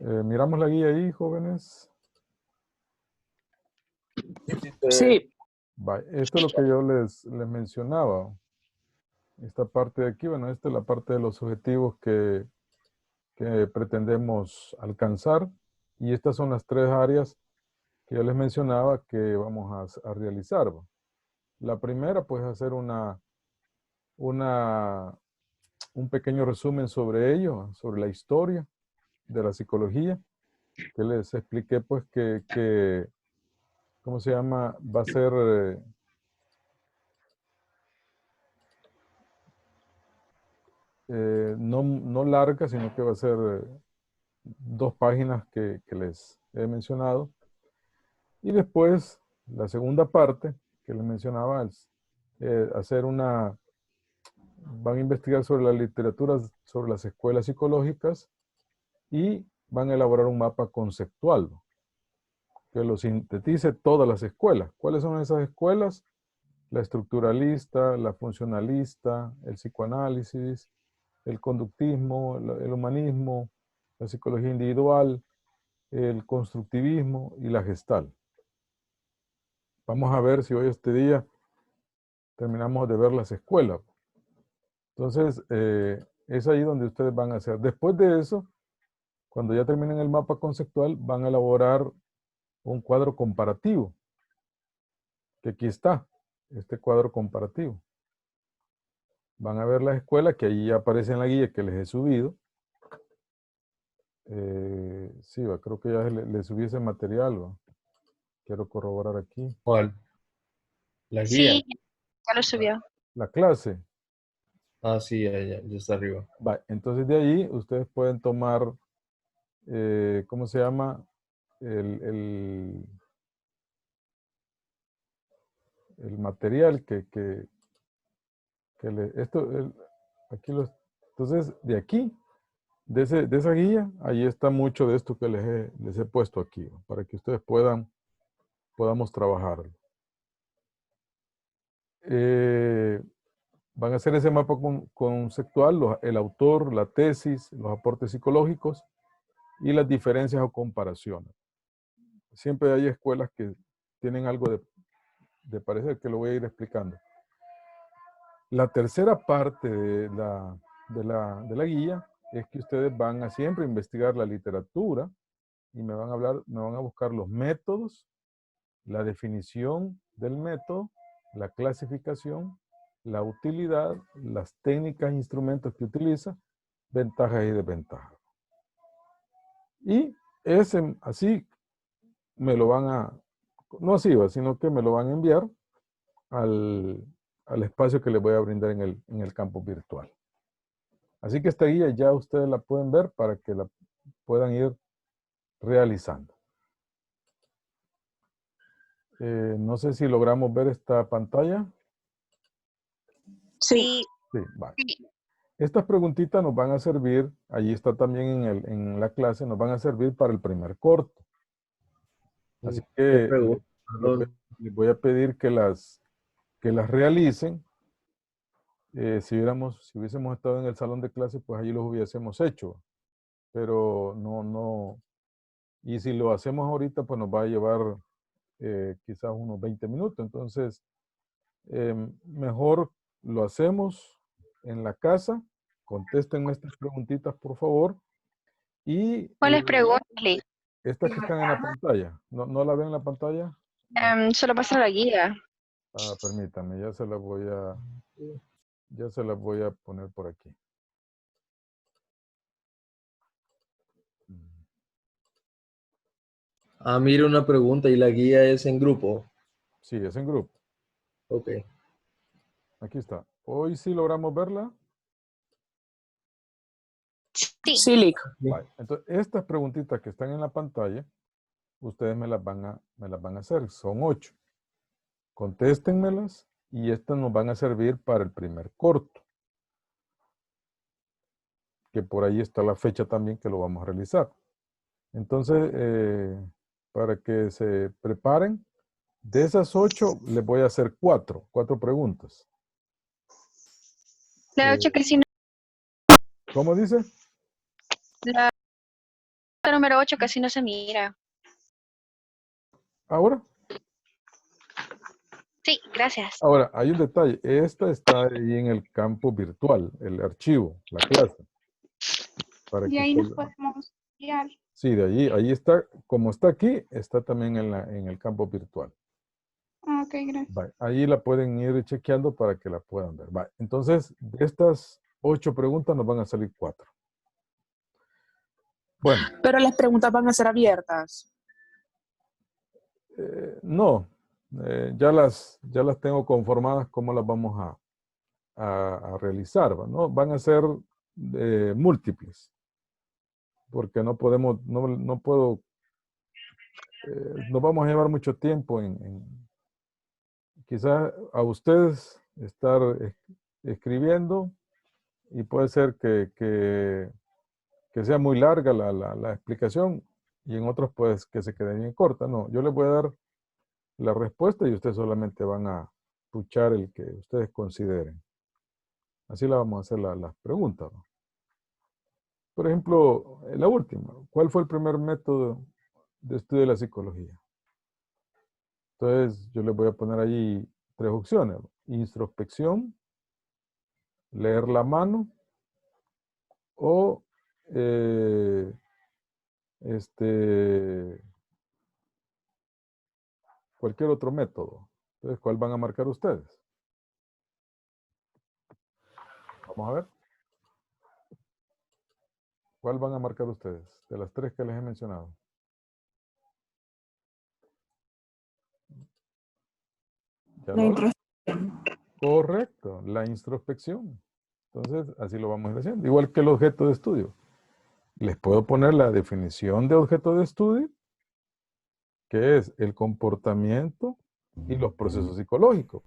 Miramos la guía ahí, jóvenes. Sí. Esto es lo que yo les mencionaba. Esta parte de aquí, bueno, esta es la parte de los objetivos que pretendemos alcanzar. Y estas son las 3 áreas que yo les mencionaba que vamos a realizar. La primera, pues, hacer un pequeño resumen sobre ello, sobre la historia de la psicología, que les expliqué, pues, que ¿cómo se llama? Va a ser no larga, sino que va a ser 2 páginas que les he mencionado. Y después, la segunda parte que les mencionaba es van a investigar sobre la literatura, sobre las escuelas psicológicas y van a elaborar un mapa conceptual que lo sintetice todas las escuelas. ¿Cuáles son esas escuelas? La estructuralista, la funcionalista, el psicoanálisis, el conductismo, el humanismo, la psicología individual, el constructivismo y la gestal. Vamos a ver si hoy este día terminamos de ver las escuelas. Entonces, es ahí donde ustedes van a hacer. Después de eso, cuando ya terminen el mapa conceptual, van a elaborar un cuadro comparativo, que aquí está, este cuadro comparativo. Van a ver las escuelas que ahí aparece en la guía que les he subido. Sí, creo que ya les subí ese material. Quiero corroborar aquí. ¿Cuál? La guía. Sí, ya lo subió. La clase. Ah, sí, ya está arriba. Entonces de ahí ustedes pueden tomar, ¿cómo se llama? El material entonces de aquí, de esa guía, ahí está mucho de esto que les he puesto aquí, para que ustedes podamos trabajar. Van a hacer ese mapa conceptual, el autor, la tesis, los aportes psicológicos y las diferencias o comparaciones. Siempre hay escuelas que tienen algo de parecer, que lo voy a ir explicando. La tercera parte de la guía es que ustedes van a siempre investigar la literatura y me van a buscar los métodos, la definición del método, la clasificación, la utilidad, las técnicas e instrumentos que utiliza, ventajas y desventajas. Y así me lo van a, no así, sino que me lo van a enviar al espacio que les voy a brindar en el campus virtual. Así que esta guía ya ustedes la pueden ver para que la puedan ir realizando. No sé si logramos ver esta pantalla. Sí. Sí, vale. Estas preguntitas nos van a servir, allí está también en la clase, nos van a servir para el primer corto. Así que les voy a pedir que las realicen. Si hubiésemos estado en el salón de clase, pues allí los hubiésemos hecho. Pero no. Y si lo hacemos ahorita, pues nos va a llevar quizás unos 20 minutos. Entonces, mejor lo hacemos en la casa. Contéstenme estas preguntitas, por favor. Y ¿Cuáles preguntas, Lee? estas que están en la pantalla. ¿No la ven en la pantalla? Solo pasa la guía. Permítanme, ya se las voy a poner por aquí. Mire una pregunta, ¿y la guía es en grupo? Sí, es en grupo. Ok. Aquí está. ¿Hoy sí logramos verla? Sí, Lee. Vale. Entonces, estas preguntitas que están en la pantalla, ustedes me las van a hacer. Son 8. Contéstenmelas y estas nos van a servir para el primer corto. Que por ahí está la fecha también que lo vamos a realizar. Entonces, para que se preparen, de esas 8 les voy a hacer 4 preguntas. La 8 casi no. ¿Cómo dice? La pregunta número 8 casi no se mira. ¿Ahora? Sí, gracias. Ahora, hay un detalle. Esta está ahí en el campo virtual, el archivo, la clase. Para Y que ahí usted nos lo- podemos guiar. Sí, de ahí está, como está aquí, está también en el campo virtual. Ah, ok, gracias. Vale, ahí la pueden ir chequeando para que la puedan ver. Vale, entonces, de estas 8 preguntas nos van a salir 4. Bueno, Pero las preguntas van a ser abiertas. no, ya las tengo conformadas cómo las vamos a realizar, ¿va? ¿No? Van a ser múltiples, porque no podemos, no puedo, nos vamos a llevar mucho tiempo quizás a ustedes estar escribiendo y puede ser que sea muy larga la explicación y en otros pues que se quede bien corta. No, yo les voy a dar la respuesta y ustedes solamente van a puchar el que ustedes consideren. Así la vamos a hacer las preguntas, ¿no? Por ejemplo, la última. ¿Cuál fue el primer método de estudio de la psicología? Entonces, yo les voy a poner allí 3 opciones. Introspección, leer la mano o cualquier otro método. Entonces, ¿cuál van a marcar ustedes? Vamos a ver. ¿Cuál van a marcar ustedes? De las 3 que les he mencionado. ¿Ya La lo ven? introspección. Correcto, la introspección. Entonces, así lo vamos a ir haciendo. Igual que el objeto de estudio. Les puedo poner la definición de objeto de estudio, que es el comportamiento y los procesos psicológicos.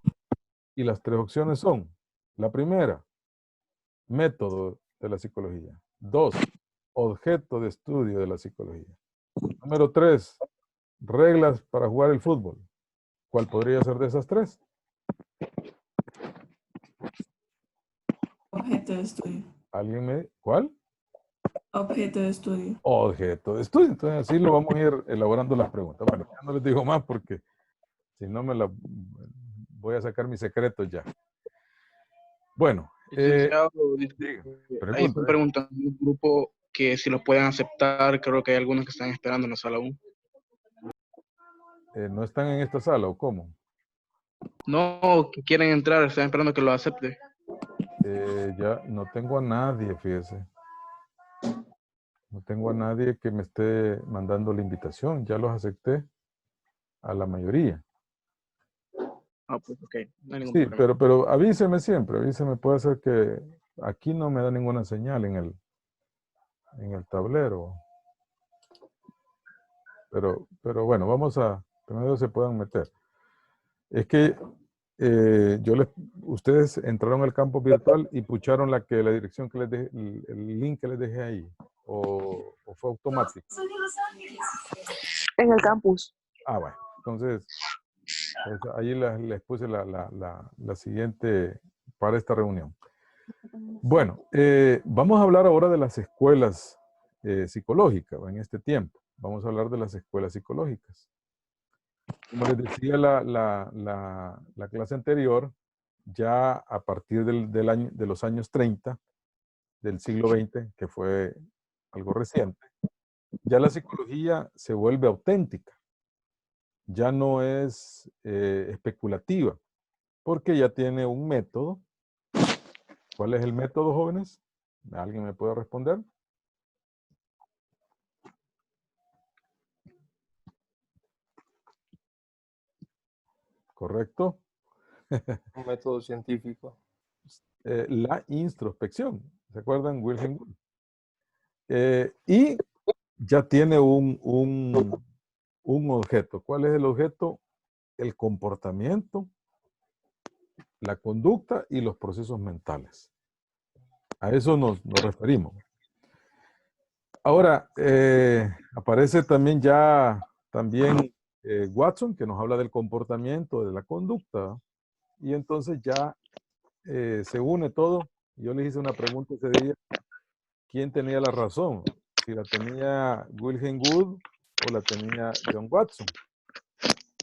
Y las 3 opciones son, la primera, método de la psicología. 2, objeto de estudio de la psicología. Número 3, reglas para jugar el fútbol. ¿Cuál podría ser de esas 3? Objeto de estudio. ¿Alguien me... ¿Cuál? Objeto de estudio. Objeto de estudio. Entonces así lo vamos a ir elaborando las preguntas. Bueno, ya no les digo más porque si no voy a sacar mis secretos ya. Bueno, Licenciado, diga, ahí están pregunta. preguntando en un grupo que si los pueden aceptar. Creo que hay algunos que están esperando en la sala 1. ¿No están en esta sala o cómo? No, que quieren entrar, están esperando que los acepte. Ya no tengo a nadie, fíjese. No tengo a nadie que me esté mandando la invitación. Ya los acepté a la mayoría. Ah, pues ok, no hay ningún Sí, problema. pero avíseme siempre. Avíseme, puede ser que aquí no me da ninguna señal en el tablero. Pero bueno, primero se puedan meter. Es que ustedes entraron al campo virtual y pucharon la dirección que les dejé, el link que les dejé ahí. O fue automático. En el campus. Ah, bueno. Entonces, pues, ahí les puse la siguiente para esta reunión. Bueno, vamos a hablar ahora de las escuelas psicológicas en este tiempo. Vamos a hablar de las escuelas psicológicas. Como les decía la clase anterior, ya a partir de los años 30 del siglo XX, que fue algo reciente, ya la psicología se vuelve auténtica. Ya no es especulativa, porque ya tiene un método. ¿Cuál es el método, jóvenes? ¿Alguien me puede responder? ¿Correcto? Un método científico. La introspección. ¿Se acuerdan? Wilhelm Wundt. Y ya tiene un objeto. ¿Cuál es el objeto? El comportamiento, la conducta y los procesos mentales. A eso nos referimos. Ahora, aparece también Watson, que nos habla del comportamiento, de la conducta, y entonces ya se une todo. Yo les hice una pregunta ese día, ¿quién tenía la razón? si la tenía Wilhelm Wundt o la tenía John Watson.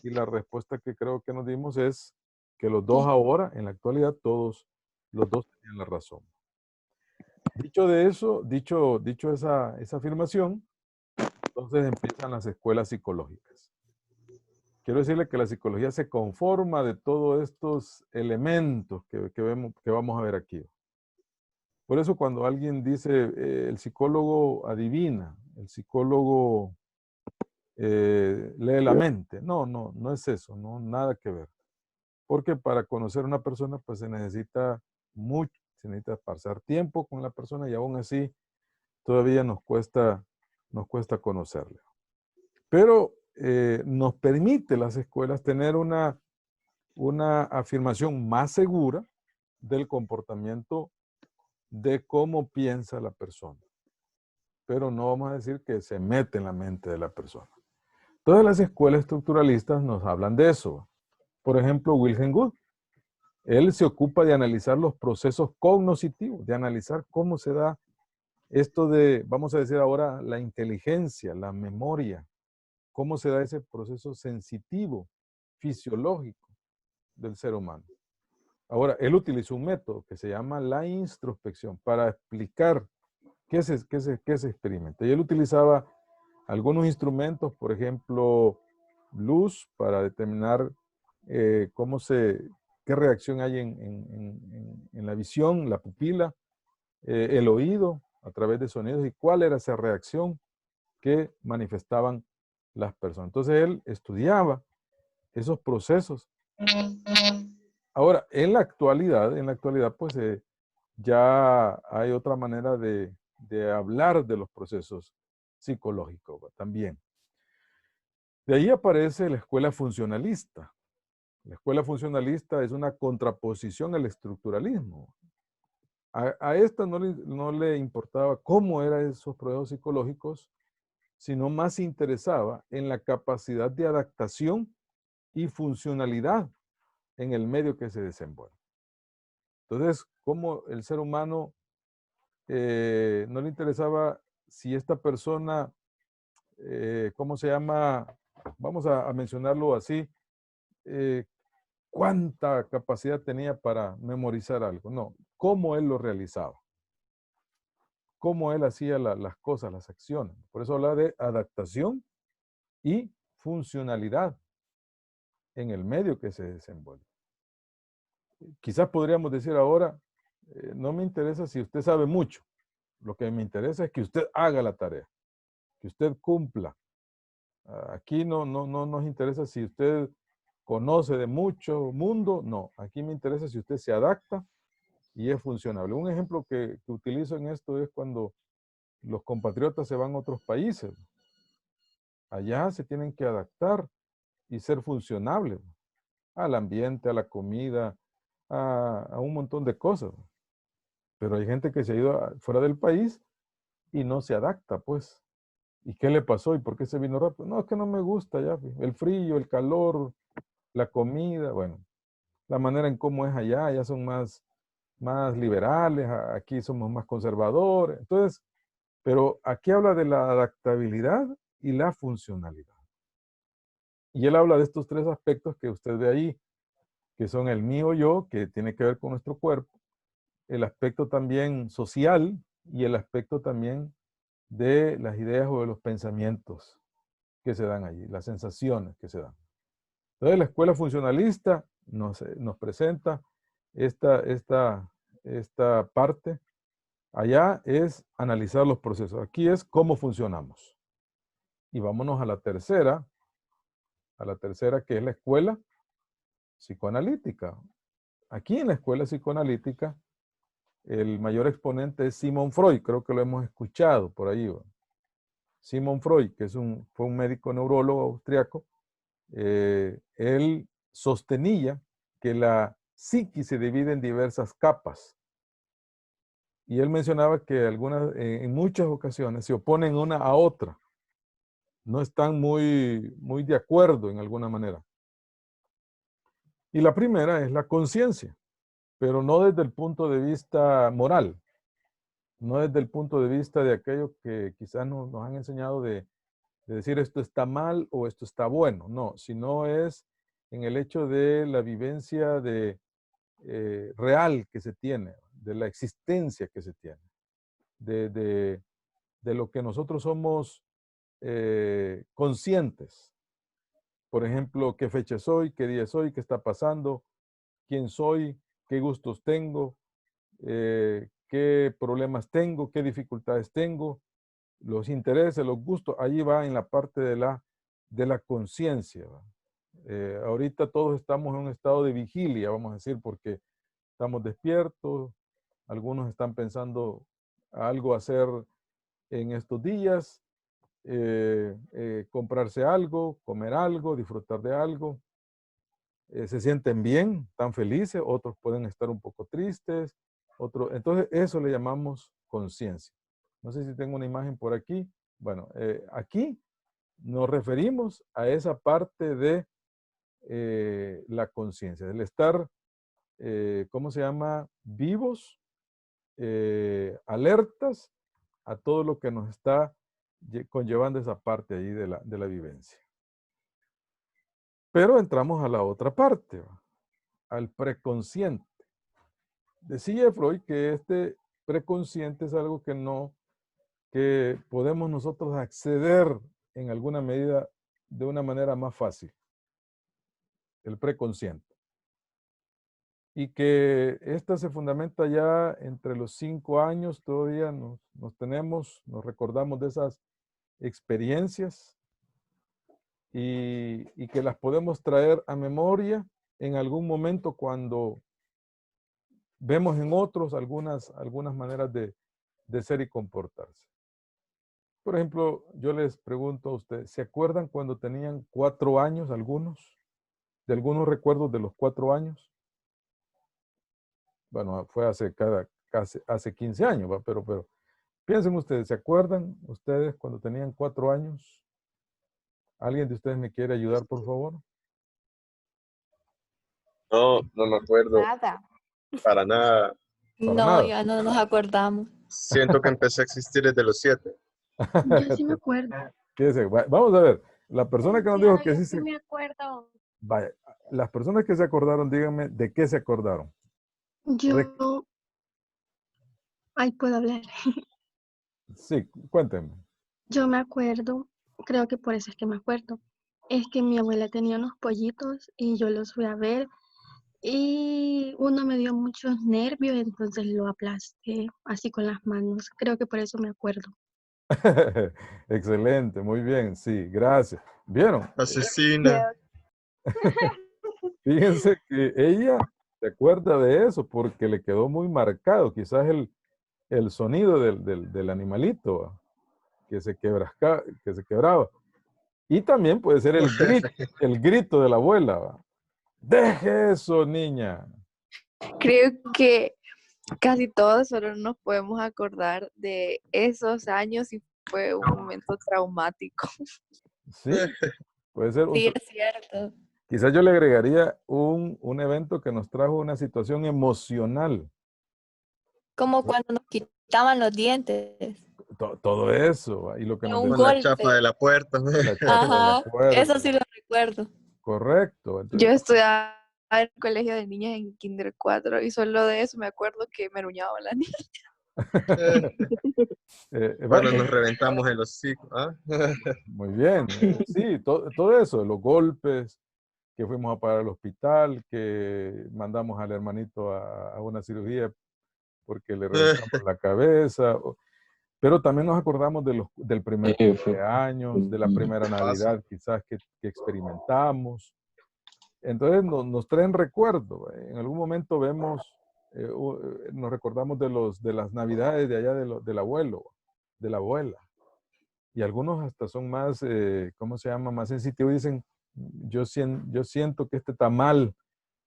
Y la respuesta que creo que nos dimos es que los dos ahora, en la actualidad, todos los dos tenían la razón. Dicho de eso, dicho esa afirmación, entonces empiezan las escuelas psicológicas. Quiero decirle que la psicología se conforma de todos estos elementos que vamos a ver aquí. Por eso cuando alguien dice el psicólogo adivina, el psicólogo lee la mente. No es eso, no, nada que ver. Porque para conocer a una persona pues se necesita mucho, se necesita pasar tiempo con la persona y aún así todavía nos cuesta conocerle. Pero nos permite las escuelas tener una afirmación más segura del comportamiento de cómo piensa la persona. Pero no vamos a decir que se mete en la mente de la persona. Todas las escuelas estructuralistas nos hablan de eso. Por ejemplo, Wilhelm Wundt. Él se ocupa de analizar los procesos cognitivos, de analizar cómo se da esto de, vamos a decir ahora, la inteligencia, la memoria, cómo se da ese proceso sensitivo, fisiológico del ser humano. Ahora, él utilizó un método que se llama la introspección para explicar qué se experimenta. Y él utilizaba algunos instrumentos, por ejemplo, luz para determinar qué reacción hay en la visión, la pupila, el oído a través de sonidos y cuál era esa reacción que manifestaban las personas. Entonces él estudiaba esos procesos. Ahora, en la actualidad pues ya hay otra manera de hablar de los procesos psicológicos también. De ahí aparece la escuela funcionalista. La escuela funcionalista es una contraposición al estructuralismo. A esta no le importaba cómo eran esos procesos psicológicos, sino más se interesaba en la capacidad de adaptación y funcionalidad en el medio que se desenvuelve. Entonces, cómo el ser humano no le interesaba si esta persona, ¿cómo se llama? Vamos a mencionarlo así, cuánta capacidad tenía para memorizar algo. No, cómo él lo realizaba. Cómo él hacía las cosas, las acciones. Por eso habla de adaptación y funcionalidad en el medio que se desenvuelve. Quizás podríamos decir ahora, no me interesa si usted sabe mucho. Lo que me interesa es que usted haga la tarea, que usted cumpla. Aquí no nos interesa si usted conoce de mucho mundo, no. Aquí me interesa si usted se adapta y es funcionable. Un ejemplo que utilizo en esto es cuando los compatriotas se van a otros países. Allá se tienen que adaptar y ser funcionables al ambiente, a la comida, a un montón de cosas. Pero hay gente que se ha ido fuera del país y no se adapta, pues. ¿Y qué le pasó? ¿Y por qué se vino rápido? No, es que no me gusta ya. El frío, el calor, la comida, bueno. La manera en cómo es allá son más liberales, aquí somos más conservadores. Entonces, pero aquí habla de la adaptabilidad y la funcionalidad. Y él habla de estos tres aspectos que usted ve ahí, que son el mío yo, que tiene que ver con nuestro cuerpo, el aspecto también social y el aspecto también de las ideas o de los pensamientos que se dan allí, las sensaciones que se dan. Entonces la escuela funcionalista nos presenta esta parte. Allá es analizar los procesos. Aquí es cómo funcionamos. Y vámonos a la tercera que es la escuela psicoanalítica. Aquí en la escuela psicoanalítica, el mayor exponente es Sigmund Freud, creo que lo hemos escuchado por ahí. Sigmund Freud, que fue un médico neurólogo austriaco, él sostenía que la psiquis se divide en diversas capas. Y él mencionaba que en muchas ocasiones se oponen una a otra. No están muy de acuerdo en alguna manera. Y la primera es la conciencia, pero no desde el punto de vista moral, No desde el punto de vista de aquello que quizás nos han enseñado de decir esto está mal o esto está bueno, no, sino es en el hecho de la vivencia real que se tiene, de la existencia que se tiene, de, de- de lo que nosotros somos conscientes. Por ejemplo, qué fecha soy, qué día soy, qué está pasando, quién soy, qué gustos tengo, qué problemas tengo, qué dificultades tengo, los intereses, los gustos, allí va en la parte de la conciencia. Ahorita todos estamos en un estado de vigilia, vamos a decir, porque estamos despiertos, algunos están pensando algo hacer en estos días, comprarse algo, comer algo, disfrutar de algo. Se sienten bien, están felices, otros pueden estar un poco tristes, otros, entonces eso le llamamos conciencia. No sé si tengo una imagen por aquí. Bueno, aquí nos referimos a esa parte de la conciencia, del estar, ¿cómo se llama? Vivos, alertas a todo lo que nos está conllevando esa parte ahí de la vivencia. Pero entramos a la otra parte, ¿va? Al preconsciente. Decía Freud que este preconsciente es algo que podemos nosotros acceder en alguna medida de una manera más fácil, el preconsciente. Y que esta se fundamenta ya entre los 5 años, todavía nos recordamos de esas experiencias y que las podemos traer a memoria en algún momento cuando vemos en otros algunas maneras de ser y comportarse. Por ejemplo, yo les pregunto a ustedes, ¿se acuerdan cuando tenían 4 años algunos? ¿De algunos recuerdos de los 4 años? Bueno, fue casi hace 15 años, ¿va? Pero piensen ustedes, ¿se acuerdan ustedes cuando tenían 4 años? ¿Alguien de ustedes me quiere ayudar, por favor? No, no me acuerdo Nada. para nada. Para No, nada. ya no nos acordamos. Siento que empecé a existir desde los 7. Yo sí me acuerdo. Vamos a ver, la persona que nos dijo que Yo sí sí me acuerdo. Vaya, las personas que se acordaron, díganme de qué se acordaron. Yo, ay, puedo hablar. Sí, cuéntenme. Yo me acuerdo, creo que por eso es que me acuerdo. Es que mi abuela tenía unos pollitos y yo los fui a ver y uno me dio muchos nervios, entonces lo aplasté así con las manos. Creo que por eso me acuerdo. Excelente, muy bien, sí, gracias. ¿Vieron? Asesina. Fíjense que ella se acuerda de eso porque le quedó muy marcado, quizás el sonido del animalito, ¿va? Que se quebraba. Y también puede ser el grito de la abuela, ¿va? Deje eso, niña. Creo que casi todos solo nos podemos acordar de esos años y fue un momento traumático. Sí, puede ser. Sí, es cierto. Quizás yo le agregaría un evento que nos trajo una situación emocional. Como cuando nos quitaban los dientes. Todo eso, ¿va? Y lo que nos Un Con la golpe. chapa de la puerta. la chapa de la Ajá, puerta. eso sí lo recuerdo. Correcto. Yo Entonces, estudiaba en el colegio de niñas en Kinder 4 y solo de eso me acuerdo que me aruñaba la niña. Cuando nos reventamos el hocico. ¿Ah? muy bien. Sí, todo eso, los golpes, que fuimos a parar al hospital, que mandamos al hermanito a una cirugía porque le reventamos la cabeza. Pero también nos acordamos del primer cumpleaños, de la primera Navidad quizás que experimentamos. Entonces nos traen recuerdo. En algún momento nos recordamos de las Navidades de allá del abuelo, de la abuela. Y algunos hasta son más, ¿cómo se llama? Más sensitivos. Dicen, yo siento que este tamal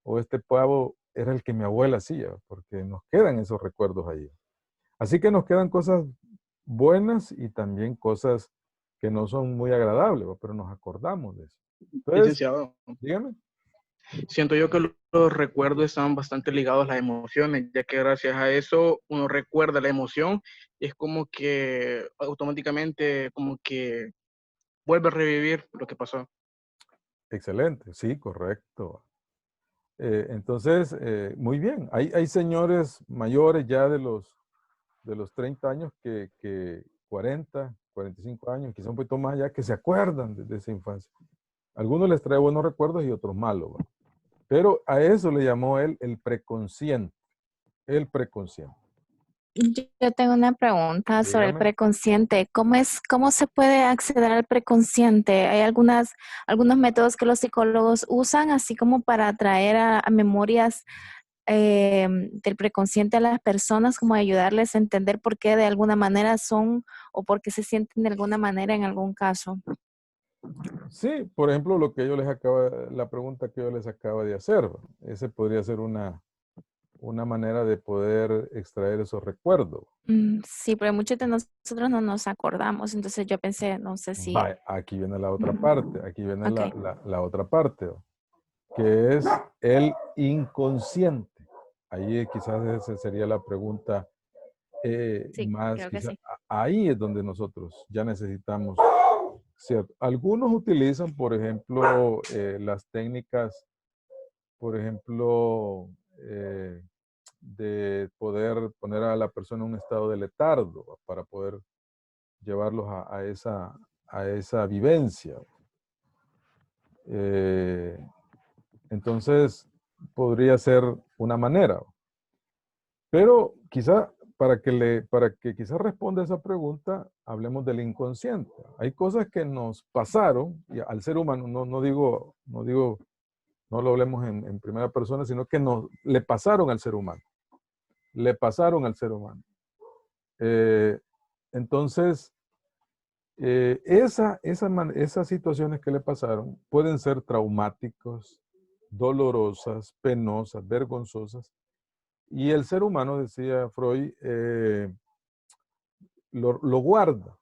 o este pavo era el que mi abuela hacía, porque nos quedan esos recuerdos ahí. Así que nos quedan cosas buenas y también cosas que no son muy agradables, pero nos acordamos de eso. Entonces, Licenciado, dígame. Siento yo que los recuerdos están bastante ligados a las emociones, ya que gracias a eso uno recuerda la emoción y es como que automáticamente como que vuelve a revivir lo que pasó. Excelente, sí, correcto. Entonces, muy bien. Hay señores mayores ya de los 30 años que 40, 45 años, quizá un poquito más allá, que se acuerdan de esa infancia. Algunos les trae buenos recuerdos y otros malos, ¿va? Pero a eso le llamó él el preconsciente. El preconsciente. Yo tengo una pregunta sobre el Dígame. preconsciente. ¿Cómo se puede acceder al preconsciente? ¿Hay algunos métodos que los psicólogos usan así como para traer a memorias del preconsciente a las personas, como ayudarles a entender por qué de alguna manera son o por qué se sienten de alguna manera en algún caso? Sí, por ejemplo, la pregunta que yo les acaba de hacer, ¿va? Ese podría ser una manera de poder extraer esos recuerdos. Sí, pero muchos de nosotros no nos acordamos, entonces yo pensé, no sé si... Aquí viene la otra parte, aquí viene Ok. la otra parte, ¿va? Que es el inconsciente. Ahí quizás esa sería la pregunta Sí, más, creo que sí. ahí es donde nosotros ya necesitamos, ¿cierto? Algunos utilizan, por ejemplo, las técnicas, por ejemplo, de poder poner a la persona en un estado de letargo, ¿va? Para poder llevarlos a esa vivencia. Entonces, podría ser una manera. Pero quizá para que quizá responda a esa pregunta, hablemos del inconsciente. Hay cosas que nos pasaron y al ser humano, no lo hablemos en primera persona, sino que le pasaron al ser humano. Le pasaron al ser humano. Entonces, esas situaciones que le pasaron pueden ser traumáticos, dolorosas, penosas, vergonzosas. Y el ser humano, decía Freud, lo guarda.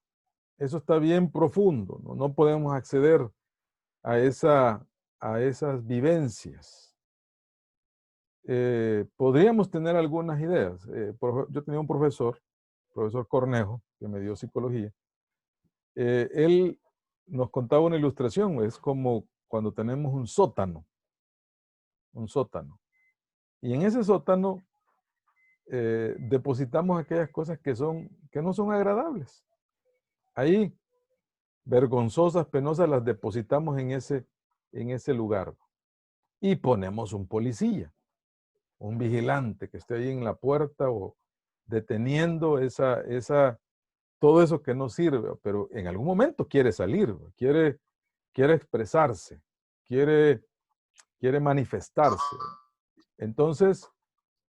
Eso está bien profundo. No podemos acceder a esas vivencias. Podríamos tener algunas ideas. Yo tenía un profesor Cornejo, que me dio psicología. Él nos contaba una ilustración. Es como cuando tenemos un sótano. Y en ese sótano depositamos aquellas cosas que no son agradables. Ahí, vergonzosas, penosas, las depositamos en ese lugar. Y ponemos un policía, un vigilante que esté ahí en la puerta o deteniendo todo eso que no sirve, pero en algún momento quiere salir, quiere expresarse, quiere manifestarse. Entonces,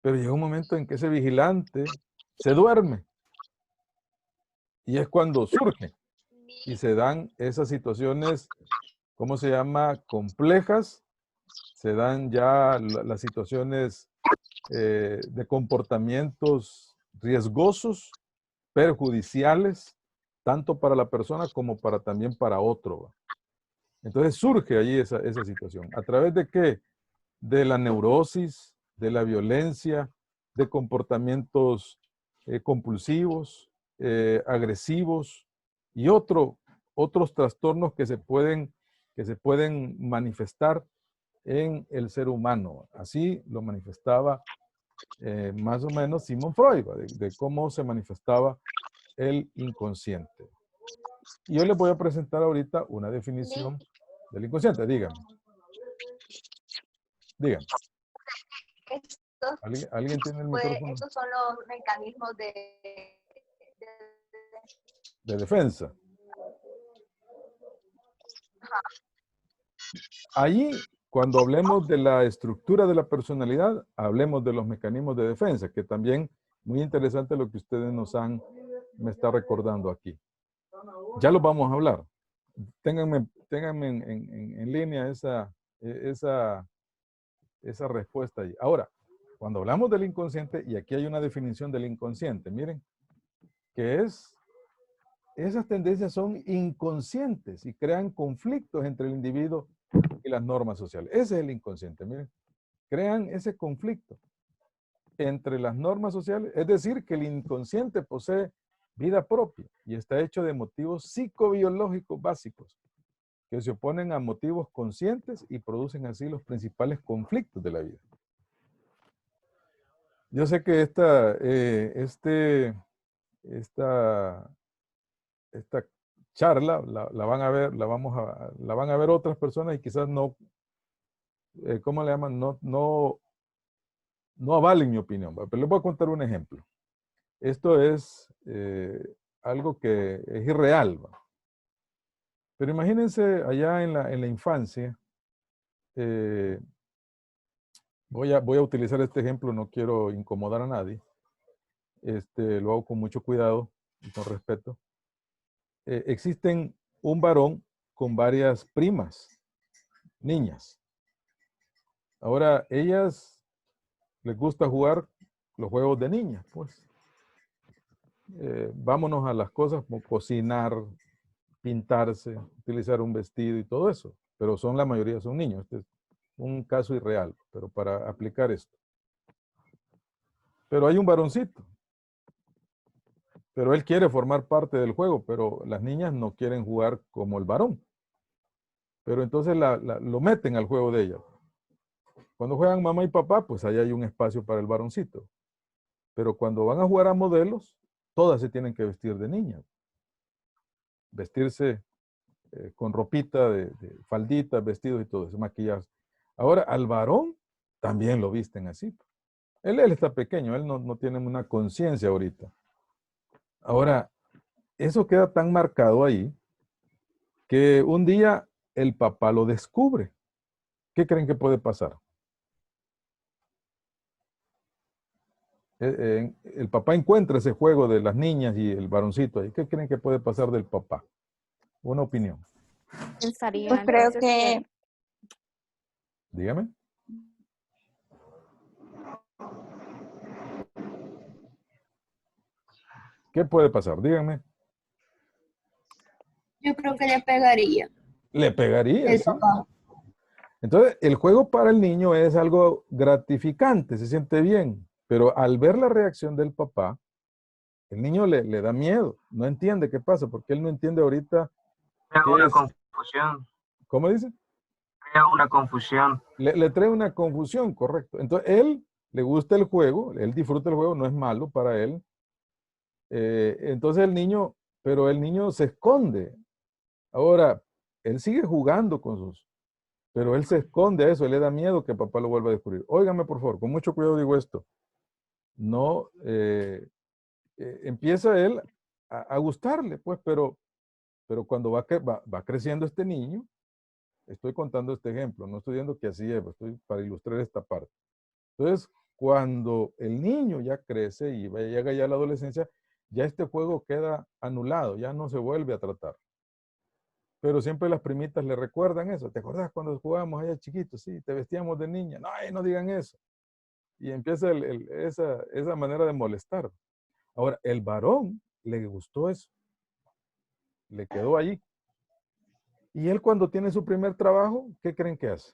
pero llega un momento en que ese vigilante se duerme. Y es cuando surge y se dan esas situaciones, ¿cómo se llama? Complejas. Se dan ya las situaciones de comportamientos riesgosos, perjudiciales, tanto para la persona como también para otro. Entonces surge ahí esa situación. ¿A través de qué? De la neurosis, de la violencia, de comportamientos compulsivos, agresivos y otros trastornos que se pueden manifestar en el ser humano. Así lo manifestaba más o menos Sigmund Freud, de cómo se manifestaba el inconsciente. Y yo les voy a presentar ahorita una definición del inconsciente. Díganme. ¿Alguien tiene el micrófono? Estos son los mecanismos de defensa. Ajá. Allí, cuando hablemos de la estructura de la personalidad, hablemos de los mecanismos de defensa, que también muy interesante lo que ustedes me está recordando aquí. Ya lo vamos a hablar. Ténganme en línea esa respuesta allí. Ahora, cuando hablamos del inconsciente, y aquí hay una definición del inconsciente, miren, que esas tendencias son inconscientes y crean conflictos entre el individuo y las normas sociales. Ese es el inconsciente, miren. Crean ese conflicto entre las normas sociales, es decir, que el inconsciente posee vida propia y está hecho de motivos psicobiológicos básicos que se oponen a motivos conscientes y producen así los principales conflictos de la vida. Yo sé que esta charla la van a ver, la van a ver otras personas y quizás no, ¿cómo le llaman? No avalen mi opinión, ¿va? Pero les voy a contar un ejemplo. Esto es algo que es irreal, ¿va? Pero imagínense allá en la infancia, voy a utilizar este ejemplo, no quiero incomodar a nadie, lo hago con mucho cuidado y con respeto. Existen un varón con varias primas, niñas. Ahora, ellas les gusta jugar los juegos de niñas, pues. Vámonos a las cosas como cocinar, pintarse, utilizar un vestido y todo eso. Pero la mayoría son niños. Este es un caso irreal, pero para aplicar esto. Pero hay un varoncito. Pero él quiere formar parte del juego, pero las niñas no quieren jugar como el varón. Pero entonces lo meten al juego de ellas. Cuando juegan mamá y papá, pues ahí hay un espacio para el varoncito. Pero cuando van a jugar a modelos, todas se tienen que vestir de niñas. Vestirse con ropita, de falditas, vestidos y todo eso, maquillaje. Ahora, al varón también lo visten así. Él está pequeño, él no tiene una conciencia ahorita. Ahora, eso queda tan marcado ahí que un día el papá lo descubre. ¿Qué creen que puede pasar? El papá encuentra ese juego de las niñas y el varoncito ahí. ¿Qué creen que puede pasar del papá? Una opinión. Pensaría, Pues creo entonces, que Dígame. ¿Qué puede pasar? Díganme. yo creo que le pegaría Le pegaría, el sí. papá. Entonces, el juego para el niño es algo gratificante, se siente bien, pero al ver la reacción del papá, el niño le da miedo, no entiende qué pasa, porque él no entiende ahorita Crea qué una es. confusión. ¿Cómo dice? Crea una confusión. Le trae una confusión, correcto. Entonces, él le gusta el juego, él disfruta el juego, no es malo para él. Entonces pero el niño se esconde. Ahora, él sigue jugando pero él se esconde a eso, él le da miedo que papá lo vuelva a descubrir. Óigame, por favor, con mucho cuidado digo esto. No, empieza él a gustarle, pues, pero cuando va creciendo este niño, estoy contando este ejemplo, no estoy diciendo que así es, estoy para ilustrar esta parte. Entonces, cuando el niño ya crece y llega ya a la adolescencia, ya este juego queda anulado, ya no se vuelve a tratar. Pero siempre las primitas le recuerdan eso. ¿Te acuerdas cuando jugábamos allá chiquitos? Sí, te vestíamos de niña. No, no digan eso. Y empieza esa manera de molestar. Ahora, el varón le gustó eso. Le quedó allí. Y él cuando tiene su primer trabajo, ¿qué creen que hace?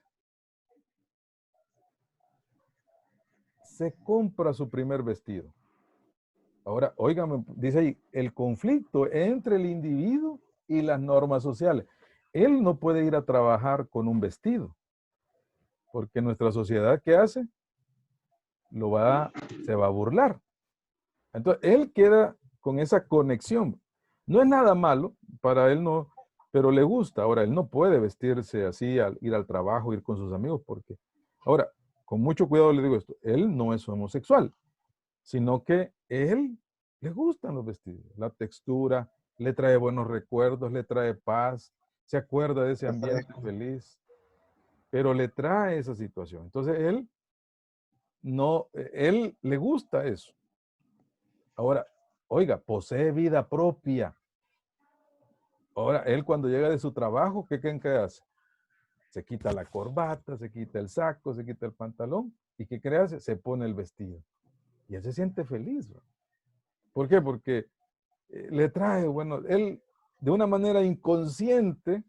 Se compra su primer vestido. Ahora, óigame, dice ahí, el conflicto entre el individuo y las normas sociales. Él no puede ir a trabajar con un vestido, porque nuestra sociedad, ¿qué hace? Se va a burlar. Entonces, él queda con esa conexión. No es nada malo, para él no, pero le gusta. Ahora, él no puede vestirse así, ir al trabajo, ir con sus amigos, porque, ahora, con mucho cuidado le digo esto, él no es homosexual, sino que él le gustan los vestidos, la textura, le trae buenos recuerdos, le trae paz, se acuerda de ese ambiente feliz, pero le trae esa situación. Entonces él le gusta eso. Ahora, oiga, posee vida propia. Ahora, él cuando llega de su trabajo, ¿qué creen que hace? Se quita la corbata, se quita el saco, se quita el pantalón, ¿y qué cree hace? Se pone el vestido. Y él se siente feliz, ¿no? ¿Por qué? Porque le trae, bueno, él de una manera inconsciente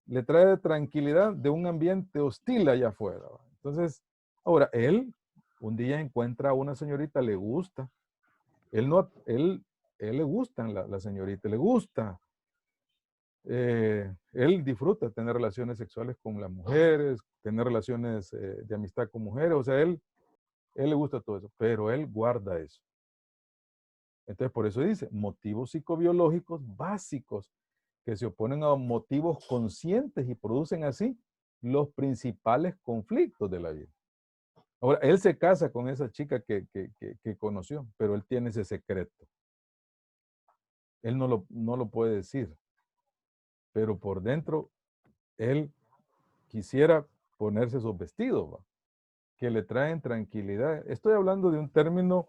le trae tranquilidad de un ambiente hostil allá afuera. Entonces, ahora, él un día encuentra a una señorita, le gusta. Él le gustan la señorita, le gusta. Él disfruta tener relaciones sexuales con las mujeres, tener relaciones de amistad con mujeres. O sea, él le gusta todo eso, pero él guarda eso. Entonces, por eso dice, motivos psicobiológicos básicos que se oponen a motivos conscientes y producen así los principales conflictos de la vida. Ahora, él se casa con esa chica que conoció, pero él tiene ese secreto. Él no lo puede decir, pero por dentro, él quisiera ponerse esos vestidos, ¿va? Que le traen tranquilidad. Estoy hablando de un término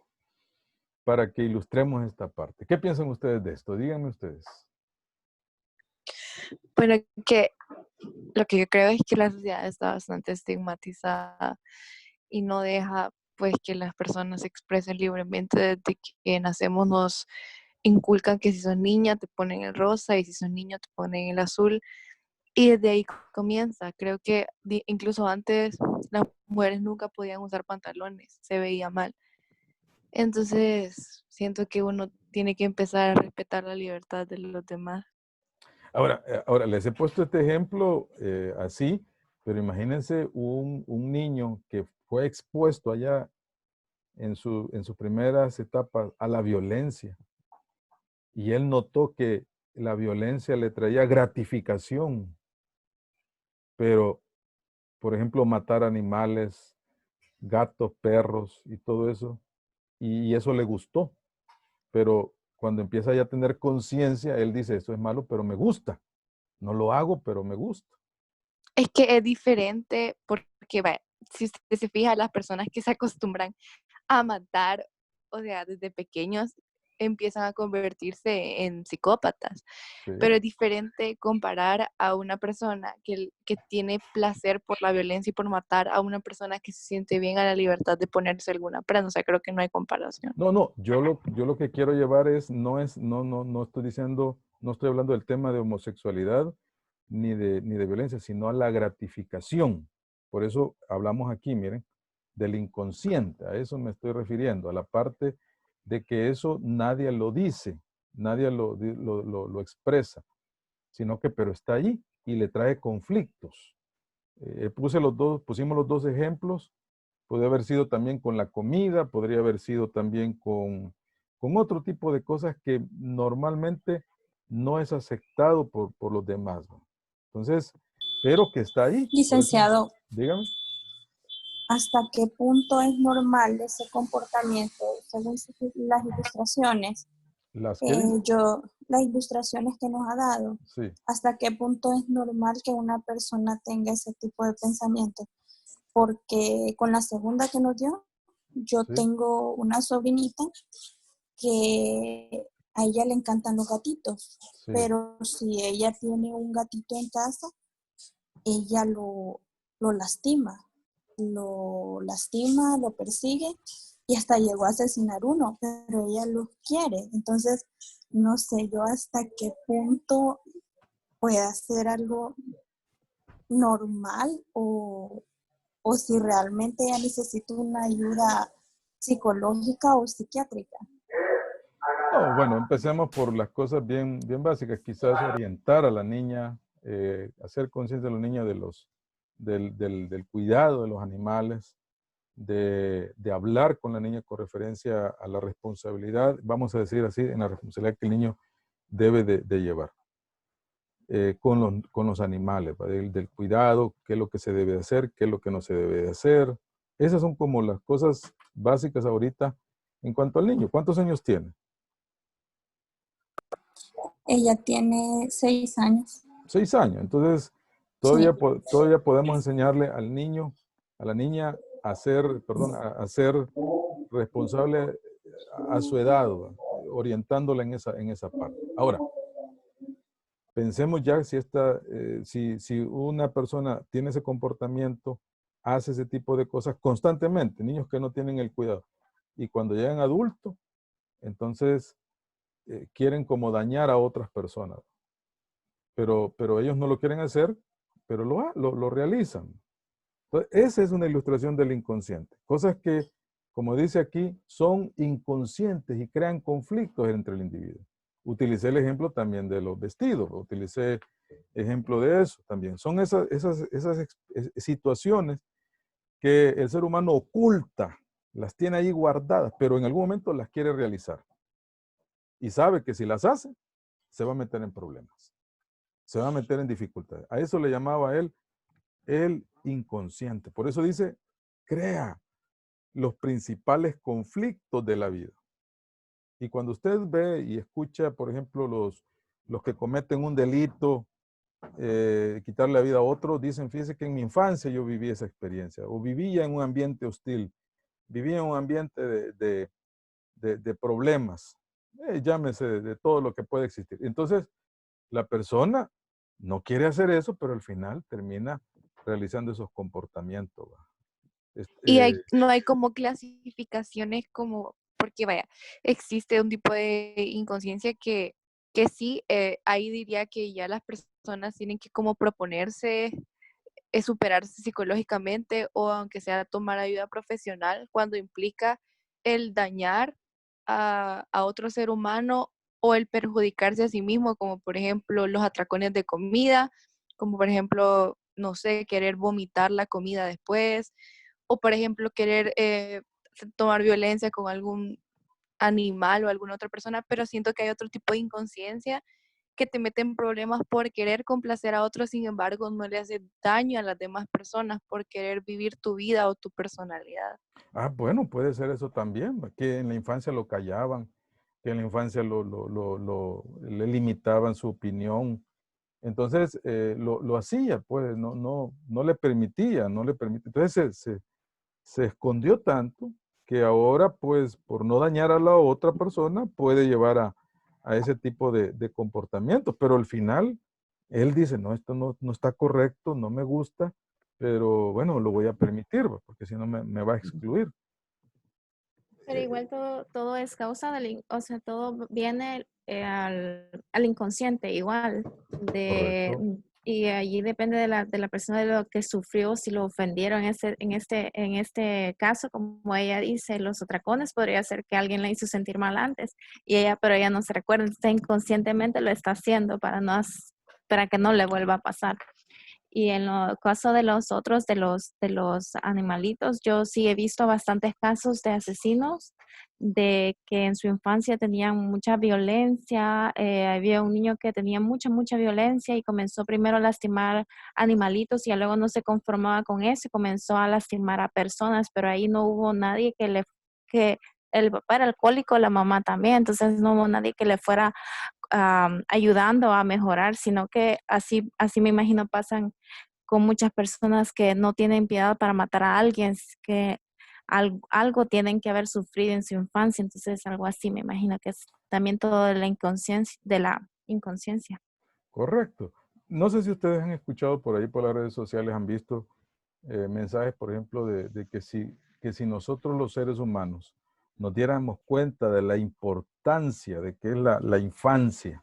para que ilustremos esta parte. ¿Qué piensan ustedes de esto? Díganme ustedes. Bueno, que lo que yo creo es que la sociedad está bastante estigmatizada y no deja pues que las personas se expresen libremente. Desde que nacemos nos inculcan que si sos niña te ponen el rosa y si sos niño te ponen el azul, y desde ahí comienza. Creo que incluso antes las mujeres nunca podían usar pantalones, se veía mal. Entonces siento que uno tiene que empezar a respetar la libertad de los demás. Ahora les he puesto este ejemplo así, pero imagínense un niño que fue expuesto allá en sus primeras etapas a la violencia. Y él notó que la violencia le traía gratificación. Pero, por ejemplo, matar animales, gatos, perros y todo eso, y eso le gustó. Pero cuando empieza ya a tener conciencia, él dice, esto es malo, pero me gusta. No lo hago, pero me gusta. Es que es diferente porque, vaya, si usted se fija, las personas que se acostumbran a matar, o sea, desde pequeños empiezan a convertirse en psicópatas. Sí. Pero es diferente comparar a una persona que tiene placer por la violencia y por matar a una persona que se siente bien a la libertad de ponerse alguna prenda. O sea, creo que no hay comparación. No, yo lo que quiero llevar no estoy diciendo, no estoy hablando del tema de homosexualidad ni de violencia, sino a la gratificación. Por eso hablamos aquí, miren, del inconsciente, a eso me estoy refiriendo, a la parte de que eso nadie lo dice, nadie lo expresa, sino que pero está allí y le trae conflictos. Pusimos los dos ejemplos. Podría haber sido también con la comida, podría haber sido también con otro tipo de cosas que normalmente no es aceptado por los demás, ¿no? Entonces, pero que está ahí. Licenciado, Dígame. ¿hasta qué punto es normal ese comportamiento según las ilustraciones? ¿Las qué dice? Las ilustraciones que nos ha dado. Sí. ¿Hasta qué punto es normal que una persona tenga ese tipo de pensamiento? Porque con la segunda que nos dio, yo Sí. tengo una sobrinita que a ella le encantan los gatitos, Sí. pero si ella tiene un gatito en casa, ella lo lastima, lo persigue y hasta llegó a asesinar uno, pero ella lo quiere. Entonces, no sé yo hasta qué punto puede ser algo normal o si realmente ella necesita una ayuda psicológica o psiquiátrica. No, bueno, empecemos por las cosas bien básicas. Quizás orientar a la niña, hacer conciencia a la niña del cuidado de los animales, de hablar con la niña con referencia a la responsabilidad, vamos a decir así, en la responsabilidad que el niño debe de llevar con los animales, del cuidado, qué es lo que se debe hacer, qué es lo que no se debe de hacer. Esas son como las cosas básicas ahorita en cuanto al niño. ¿Cuántos años tiene? Ella tiene 6 años. 6 años. Entonces, todavía podemos enseñarle al niño, a la niña, a ser responsable a su edad, orientándola en esa parte. Ahora, pensemos ya si una persona tiene ese comportamiento, hace ese tipo de cosas constantemente, niños que no tienen el cuidado, y cuando llegan adultos, entonces quieren como dañar a otras personas. Pero ellos no lo quieren hacer pero lo realizan. Entonces, esa es una ilustración del inconsciente. Cosas que, como dice aquí, son inconscientes y crean conflictos entre el individuo. Utilicé el ejemplo también de los vestidos, utilicé ejemplo de eso también. Son esas situaciones que el ser humano oculta, las tiene ahí guardadas, pero en algún momento las quiere realizar. Y sabe que si las hace, se va a meter en problemas. Se va a meter en dificultades. A eso le llamaba él el inconsciente. Por eso dice, crea los principales conflictos de la vida. Y cuando usted ve y escucha, por ejemplo, los que cometen un delito, quitarle la vida a otro, dicen, fíjese que en mi infancia yo viví esa experiencia, o vivía en un ambiente hostil, vivía en un ambiente de problemas, llámese de todo lo que puede existir. Entonces, la persona no quiere hacer eso, pero al final termina realizando esos comportamientos. Y no hay como clasificaciones como, porque vaya, existe un tipo de inconsciencia que sí, ahí diría que ya las personas tienen que como proponerse superarse psicológicamente o aunque sea tomar ayuda profesional cuando implica el dañar a otro ser humano o el perjudicarse a sí mismo, como por ejemplo los atracones de comida, como por ejemplo, no sé, querer vomitar la comida después, o por ejemplo querer tomar violencia con algún animal o alguna otra persona, pero siento que hay otro tipo de inconsciencia que te mete en problemas por querer complacer a otros, sin embargo no le hace daño a las demás personas por querer vivir tu vida o tu personalidad. Ah, bueno, puede ser eso también, que en la infancia lo callaban, que en la infancia le limitaban su opinión. Entonces, lo hacía, pues, no le permitía. Entonces, se escondió tanto que ahora, pues, por no dañar a la otra persona, puede llevar a ese tipo de comportamientos. Pero al final, él dice, no, esto no está correcto, no me gusta, pero bueno, lo voy a permitir, porque si no me va a excluir. Pero igual todo es causa o sea, todo viene al inconsciente igual. Correcto. Y allí depende de la persona de lo que sufrió, si lo ofendieron en este caso, como ella dice, los atracones, podría ser que alguien la hizo sentir mal antes, pero ella no se recuerda, entonces inconscientemente lo está haciendo para que no le vuelva a pasar. Y en el caso de los otros, de los animalitos, yo sí he visto bastantes casos de asesinos de que en su infancia tenían mucha violencia. Había un niño que tenía mucha violencia y comenzó primero a lastimar animalitos y luego no se conformaba con eso y comenzó a lastimar a personas, pero ahí no hubo nadie que el papá era alcohólico, la mamá también, entonces no hubo nadie que le fuera ayudando a mejorar, sino que así me imagino pasan con muchas personas que no tienen piedad para matar a alguien, que algo tienen que haber sufrido en su infancia, entonces algo así me imagino que es también todo de la inconsciencia. Correcto. No sé si ustedes han escuchado por ahí, por las redes sociales, han visto mensajes, por ejemplo, de que si nosotros los seres humanos nos diéramos cuenta de la importancia de que es la infancia,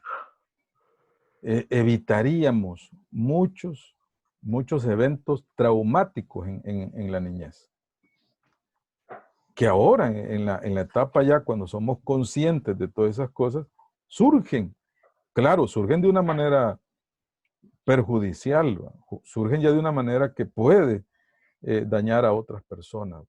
evitaríamos muchos eventos traumáticos en la niñez. Que ahora, en la etapa ya, cuando somos conscientes de todas esas cosas, surgen de una manera perjudicial, surgen ya de una manera que puede dañar a otras personas.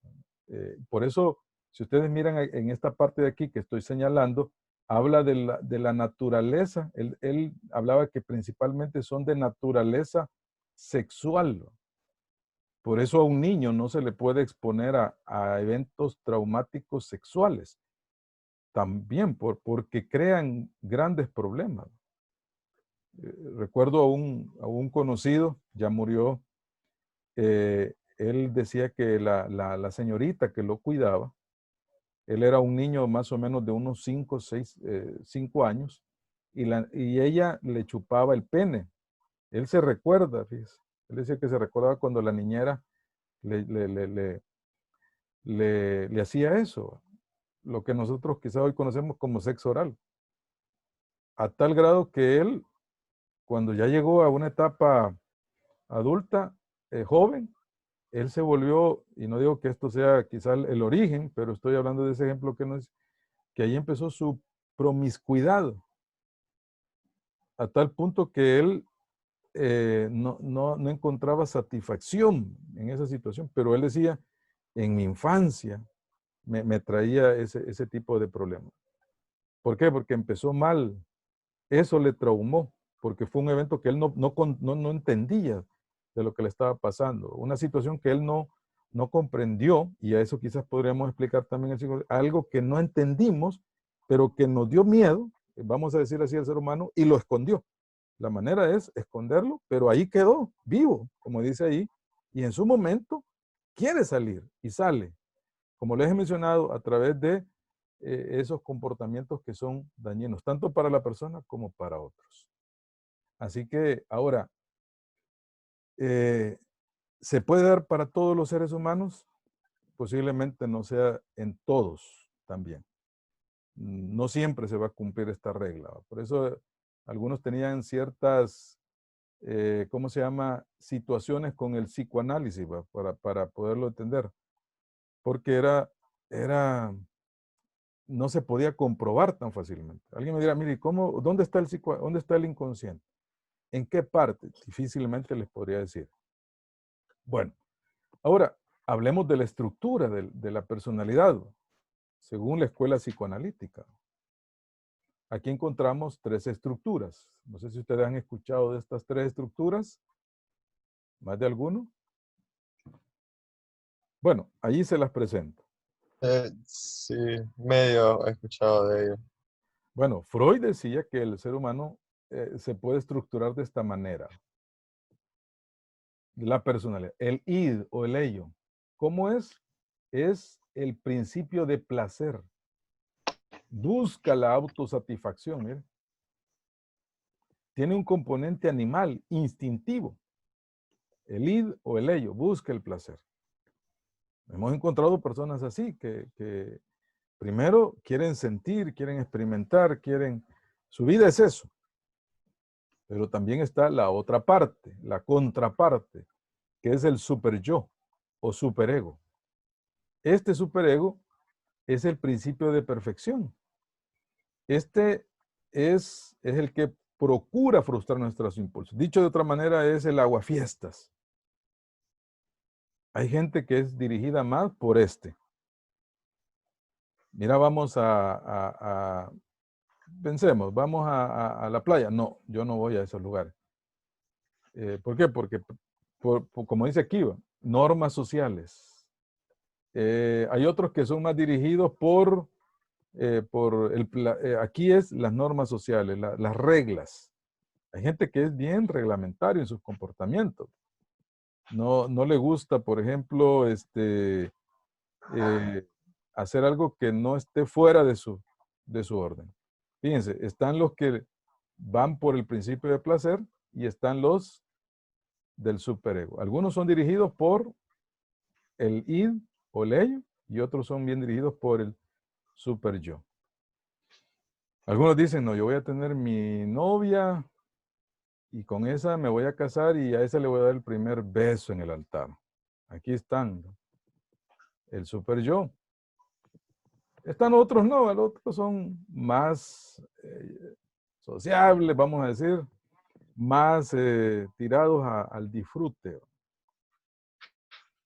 Por eso, si ustedes miran en esta parte de aquí que estoy señalando, habla de la naturaleza. Él hablaba que principalmente son de naturaleza sexual. Por eso a un niño no se le puede exponer a eventos traumáticos sexuales. También porque crean grandes problemas. Recuerdo a un conocido, ya murió, él decía que la señorita que lo cuidaba, él era un niño más o menos de unos 5 años, y ella le chupaba el pene. Él se recuerda, fíjese. Él decía que se recordaba cuando la niñera le hacía eso, lo que nosotros quizá hoy conocemos como sexo oral. A tal grado que él, cuando ya llegó a una etapa adulta, joven, él se volvió, y no digo que esto sea quizá el origen, pero estoy hablando de ese ejemplo que no es, que ahí empezó su promiscuidad, a tal punto que él no encontraba satisfacción en esa situación, pero él decía, en mi infancia me traía ese tipo de problemas. ¿Por qué? Porque empezó mal, eso le traumó, porque fue un evento que él no entendía de lo que le estaba pasando, una situación que él no comprendió, y a eso quizás podríamos explicar también algo que no entendimos, pero que nos dio miedo, vamos a decir así al ser humano, y lo escondió. La manera es esconderlo, pero ahí quedó, vivo, como dice ahí, y en su momento quiere salir y sale, como les he mencionado, a través de esos comportamientos que son dañinos, tanto para la persona como para otros. Así que ahora, ¿se puede dar para todos los seres humanos? Posiblemente no sea en todos también. No siempre se va a cumplir esta regla. Por eso algunos tenían ciertas, ¿cómo se llama? Situaciones con el psicoanálisis para poderlo entender. Porque no se podía comprobar tan fácilmente. Alguien me dirá, mire, ¿dónde está el inconsciente? ¿En qué parte? Difícilmente les podría decir. Bueno, ahora hablemos de la estructura de la personalidad, según la escuela psicoanalítica. Aquí encontramos 3 estructuras. No sé si ustedes han escuchado de estas 3 estructuras. ¿Más de alguno? Bueno, allí se las presento. Sí, medio he escuchado de ello. Bueno, Freud decía que el ser humano se puede estructurar de esta manera. La personalidad, el id o el ello. ¿Cómo es? Es el principio de placer. Busca la autosatisfacción, mire. Tiene un componente animal, instintivo. El id o el ello, busca el placer. Hemos encontrado personas así que primero quieren sentir, quieren experimentar, su vida es eso. Pero también está la otra parte, la contraparte, que es el superyo o superego. Este superego es el principio de perfección. Este es el que procura frustrar nuestros impulsos. Dicho de otra manera, es el aguafiestas. Hay gente que es dirigida más por este. Mira, pensemos, vamos a la playa. No, yo no voy a esos lugares. ¿Por qué? Porque, como dice aquí, normas sociales. Hay otros que son más dirigidos aquí es las normas sociales, las reglas. Hay gente que es bien reglamentario en sus comportamientos. No le gusta, por ejemplo, hacer algo que no esté fuera de su orden. Fíjense, están los que van por el principio de placer y están los del superego. Algunos son dirigidos por el id o el ello y otros son bien dirigidos por el superyo. Algunos dicen, no, yo voy a tener mi novia y con esa me voy a casar y a esa le voy a dar el primer beso en el altar. Aquí están, ¿no? El superyo. Están otros no, los otros son más sociables, vamos a decir, más tirados al disfrute.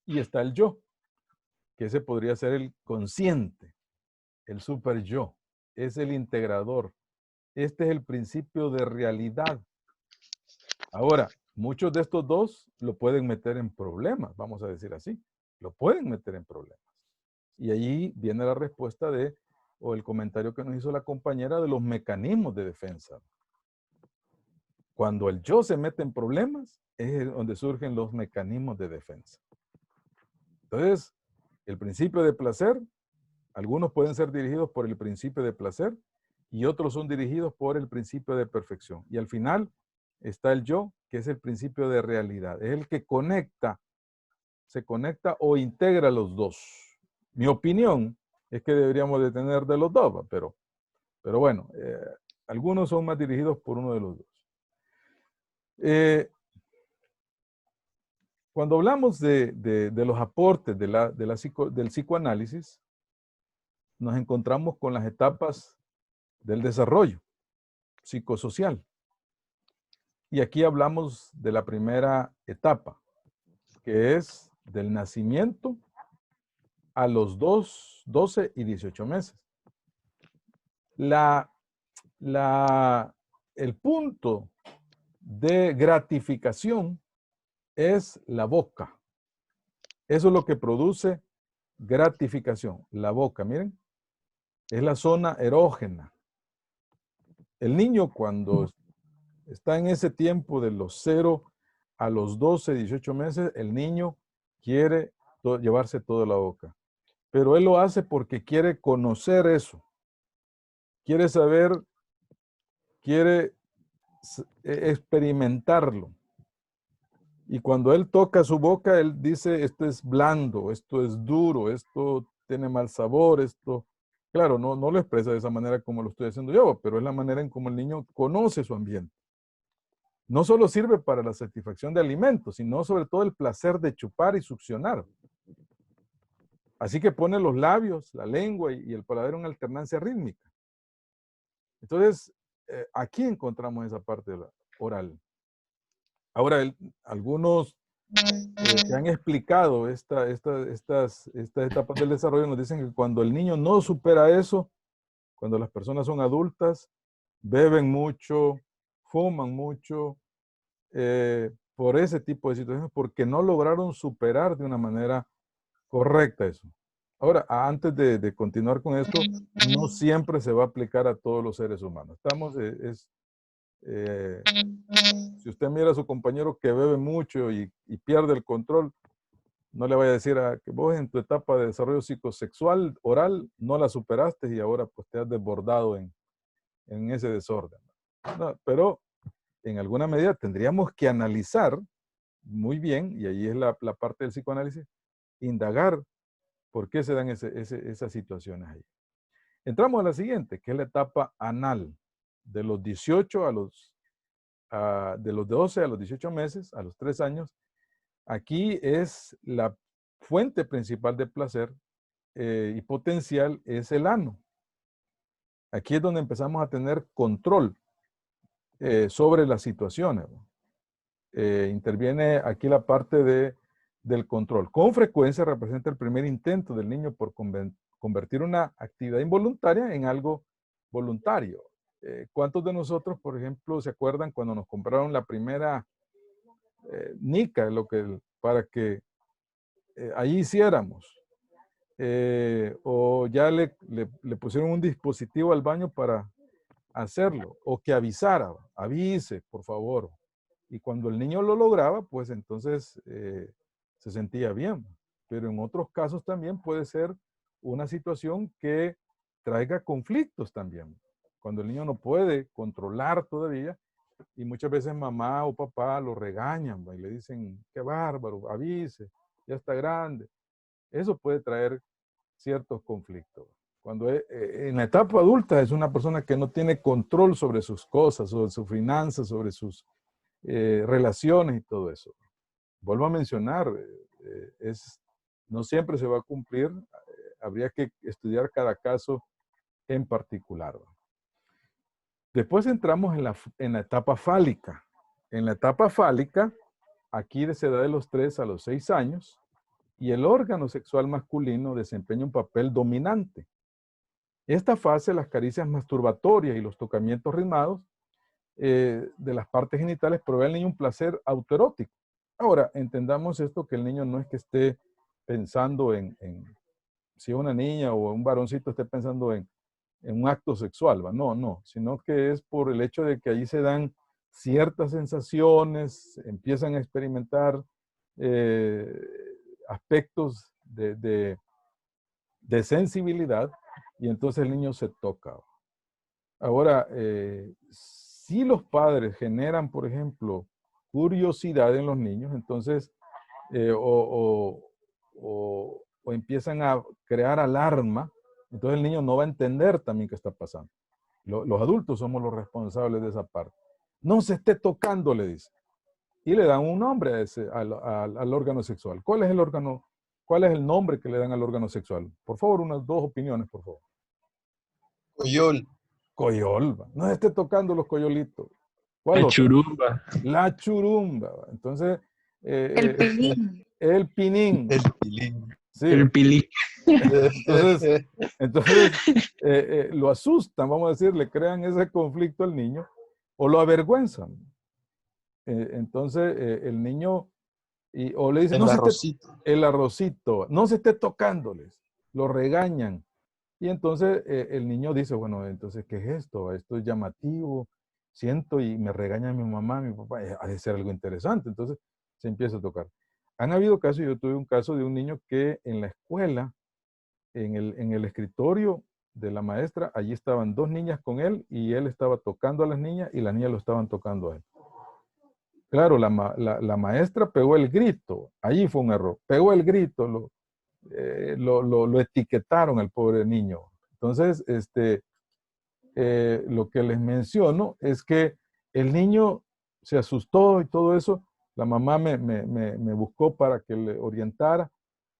Y está el yo, que ese podría ser el consciente, el superyo, es el integrador. Este es el principio de realidad. Ahora, muchos de estos dos lo pueden meter en problemas, vamos a decir así. Lo pueden meter en problemas. Y allí viene la respuesta o el comentario que nos hizo la compañera de los mecanismos de defensa. Cuando el yo se mete en problemas, es donde surgen los mecanismos de defensa. Entonces, el principio de placer, algunos pueden ser dirigidos por el principio de placer y otros son dirigidos por el principio de perfección. Y al final está el yo, que es el principio de realidad. Es el que se conecta o integra los dos. Mi opinión es que deberíamos de tener de los dos, pero bueno, algunos son más dirigidos por uno de los dos. Cuando hablamos de los aportes del psicoanálisis, nos encontramos con las etapas del desarrollo psicosocial. Y aquí hablamos de la primera etapa, que es del nacimiento a los 12 y 18 meses. El punto de gratificación es la boca. Eso es lo que produce gratificación. La boca, miren, es la zona erógena. El niño cuando está en ese tiempo de los 0 a los 12, 18 meses, el niño quiere llevarse toda la boca. Pero él lo hace porque quiere conocer eso. Quiere saber, quiere experimentarlo. Y cuando él toca su boca, él dice, esto es blando, esto es duro, esto tiene mal sabor, esto... Claro, no lo expresa de esa manera como lo estoy haciendo yo, pero es la manera en cómo el niño conoce su ambiente. No solo sirve para la satisfacción de alimentos, sino sobre todo el placer de chupar y succionar. Así que pone los labios, la lengua y el paladar en alternancia rítmica. Entonces, aquí encontramos esa parte oral. Ahora, algunos que han explicado estas etapas del desarrollo nos dicen que cuando el niño no supera eso, cuando las personas son adultas, beben mucho, fuman mucho, por ese tipo de situaciones, porque no lograron superar de una manera correcta eso. Ahora, antes de continuar con esto, no siempre se va a aplicar a todos los seres humanos. Si usted mira a su compañero que bebe mucho y pierde el control, no le vaya a decir que vos en tu etapa de desarrollo psicosexual oral no la superaste y ahora pues te has desbordado en ese desorden. No, pero en alguna medida tendríamos que analizar muy bien, y ahí es la parte del psicoanálisis, indagar por qué se dan esas situaciones ahí. Entramos a la siguiente, que es la etapa anal, de los 18 de los 12 a los 18 meses, a los 3 años. Aquí es la fuente principal de placer y potencial es el ano. Aquí es donde empezamos a tener control sobre las situaciones. Interviene aquí la parte del control. Con frecuencia representa el primer intento del niño por convertir una actividad involuntaria en algo voluntario. ¿Cuántos de nosotros, por ejemplo, se acuerdan cuando nos compraron la primera nica, para que ahí hiciéramos? O ya le pusieron un dispositivo al baño para hacerlo, o que avisara, avise, por favor. Y cuando el niño lo lograba, pues entonces se sentía bien. Pero en otros casos también puede ser una situación que traiga conflictos también. Cuando el niño no puede controlar todavía, y muchas veces mamá o papá lo regañan y le dicen, qué bárbaro, avise, ya está grande. Eso puede traer ciertos conflictos. Cuando en la etapa adulta es una persona que no tiene control sobre sus cosas, sobre sus finanzas, sobre sus relaciones y todo eso. Vuelvo a mencionar, no siempre se va a cumplir, habría que estudiar cada caso en particular. Después entramos en la etapa fálica. En la etapa fálica, aquí se da de los 3 a los 6 años, y el órgano sexual masculino desempeña un papel dominante. Esta fase, las caricias masturbatorias y los tocamientos ritmados de las partes genitales proveen al niño un placer autoerótico. Ahora, entendamos esto, que el niño no es que esté pensando si una niña o un varoncito esté pensando en un acto sexual, ¿va? No, sino que es por el hecho de que allí se dan ciertas sensaciones, empiezan a experimentar aspectos de sensibilidad, y entonces el niño se toca. Ahora, si los padres generan, por ejemplo, curiosidad en los niños, entonces, o empiezan a crear alarma, entonces el niño no va a entender también qué está pasando. Los adultos somos los responsables de esa parte. No se esté tocando, le dice. y le dan un nombre a al órgano sexual. ¿Cuál es el órgano? ¿Cuál es el nombre que le dan al órgano sexual? Por favor, unas 2 opiniones, por favor. Coyol. Coyol. No esté tocando los coyolitos. ¿Cuál La otro? churumba. La churumba. Entonces, El pilín. el pinín. El pilín. Sí. El pilín. Entonces lo asustan, vamos a decir, le crean ese conflicto al niño o lo avergüenzan. Entonces el niño, o le dicen, El arrocito. el arrocito, no se esté tocándoles, lo regañan. Y entonces el niño dice, bueno, entonces, ¿qué es esto? Esto es llamativo, siento y me regaña mi mamá, mi papá, ha de ser algo interesante. Entonces se empieza a tocar. Han habido casos, yo tuve un caso de un niño que en la escuela, en el escritorio de la maestra, allí estaban 2 niñas con él y él estaba tocando a las niñas y las niñas lo estaban tocando a él. Claro, la maestra pegó el grito, allí fue un error, pegó el grito, lo etiquetaron al pobre niño. Entonces, lo que les menciono es que el niño se asustó y todo eso, la mamá me buscó para que le orientara,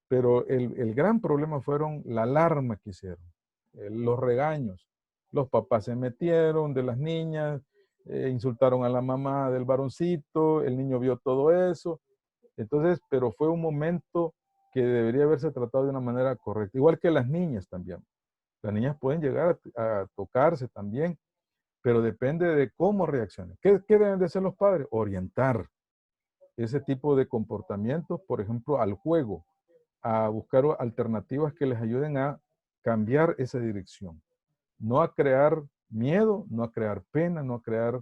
pero el gran problema fueron la alarma que hicieron, los regaños. Los papás se metieron de las niñas, insultaron a la mamá del varoncito, el niño vio todo eso. Entonces, pero fue un momento que debería haberse tratado de una manera correcta. Igual que las niñas también. Las niñas pueden llegar a tocarse también, pero depende de cómo reaccionen. ¿Qué deben de hacer los padres? Orientar ese tipo de comportamientos, por ejemplo, al juego, a buscar alternativas que les ayuden a cambiar esa dirección. No a crear miedo, no a crear pena, no a crear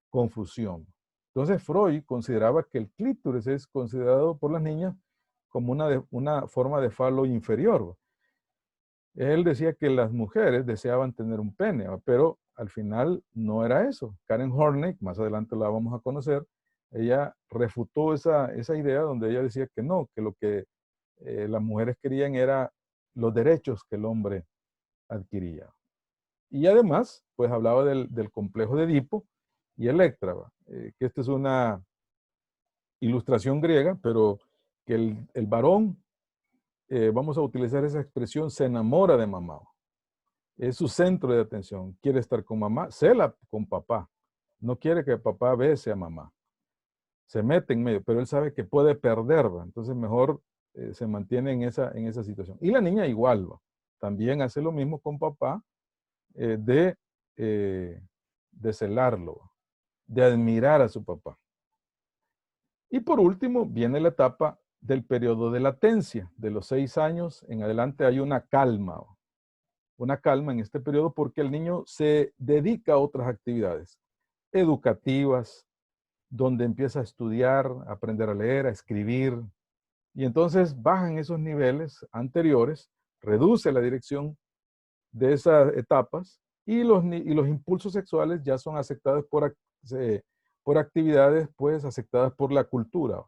confusión. Entonces Freud consideraba que el clítoris es considerado por las niñas como una forma de falo inferior. Él decía que las mujeres deseaban tener un pene, pero al final no era eso. Karen Horney, más adelante la vamos a conocer, ella refutó esa idea donde ella decía que no, que lo que las mujeres querían era los derechos que el hombre adquiría. Y además, pues hablaba del complejo de Edipo y Electra, que esta es una ilustración griega, pero que el varón, vamos a utilizar esa expresión, se enamora de mamá. Es su centro de atención. Quiere estar con mamá, cela con papá. No quiere que papá bese a mamá. Se mete en medio, pero él sabe que puede perder, ¿va? Entonces mejor se mantiene en esa situación. Y la niña igual, ¿va? También hace lo mismo con papá, de celarlo, ¿va? De admirar a su papá. Y por último, viene la etapa del periodo de latencia. De los 6 años en adelante hay una calma, ¿va? Una calma en este periodo porque el niño se dedica a otras actividades educativas, donde empieza a estudiar, a aprender a leer, a escribir, y entonces bajan esos niveles anteriores, reduce la dirección de esas etapas, y los impulsos sexuales ya son aceptados por actividades, pues, aceptadas por la cultura.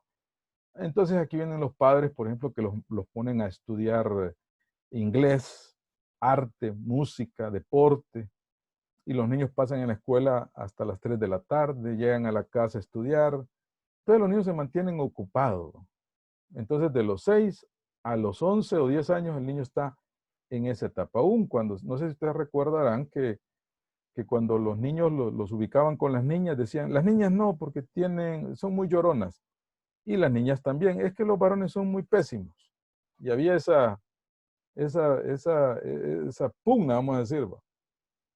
Entonces aquí vienen los padres, por ejemplo, que los ponen a estudiar inglés, arte, música, deporte, y los niños pasan en la escuela hasta las 3 de la tarde, llegan a la casa a estudiar. Entonces los niños se mantienen ocupados. Entonces de los 6 a los 11 o 10 años el niño está en esa etapa. Aún cuando, no sé si ustedes recordarán que cuando los niños los ubicaban con las niñas, decían, las niñas no, porque son muy lloronas. Y las niñas también, es que los varones son muy pésimos. Y había esa pugna, vamos a decir, ¿va?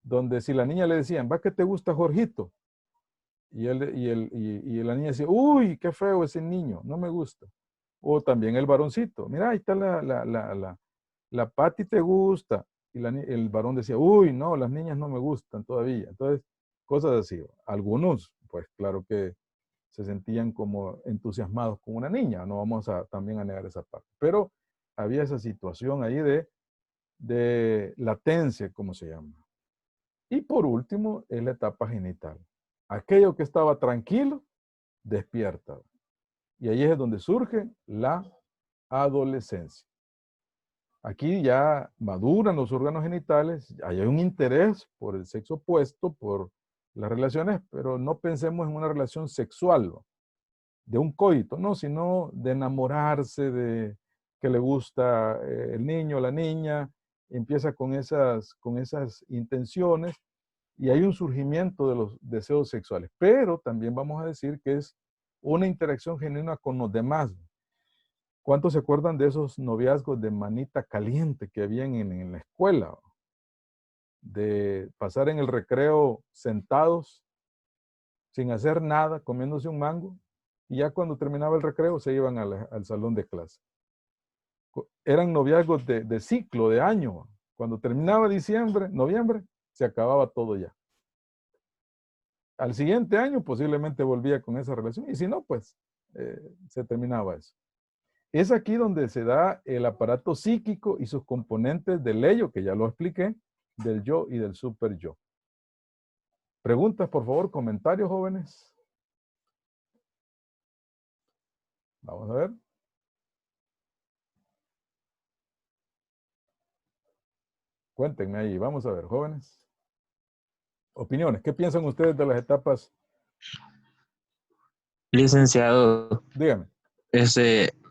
Donde si la niña le decían, ¿va que te gusta Jorgito? Y la niña decía, uy, qué feo ese niño, no me gusta. O también el varoncito, mira, ahí está la Pati te gusta. Y el varón decía, uy, no, las niñas no me gustan todavía. Entonces, cosas así. Algunos, pues claro que se sentían como entusiasmados con una niña, no vamos también a negar esa parte. Pero había esa situación ahí de latencia, como se llama. Y por último, es la etapa genital. Aquello que estaba tranquilo, despierta. Y ahí es donde surge la adolescencia. Aquí ya maduran los órganos genitales, hay un interés por el sexo opuesto, por las relaciones, pero no pensemos en una relación sexual. de un coito, no, sino de enamorarse, de que le gusta el niño o la niña, empieza con esas intenciones y hay un surgimiento de los deseos sexuales. Pero también vamos a decir que es una interacción genuina con los demás. ¿Cuántos se acuerdan de esos noviazgos de manita caliente que habían en la escuela? De pasar en el recreo sentados, sin hacer nada, comiéndose un mango, y ya cuando terminaba el recreo se iban al salón de clase. Eran noviazgos de ciclo, de año. Cuando terminaba noviembre, se acababa todo ya. Al siguiente año posiblemente volvía con esa relación, y si no, pues se terminaba eso. Es aquí donde se da el aparato psíquico y sus componentes del ello, que ya lo expliqué, del yo y del super yo. Preguntas, por favor, comentarios, jóvenes. Vamos a ver. Cuéntenme ahí, vamos a ver, jóvenes. Opiniones, ¿qué piensan ustedes de las etapas? Licenciado. Dígame.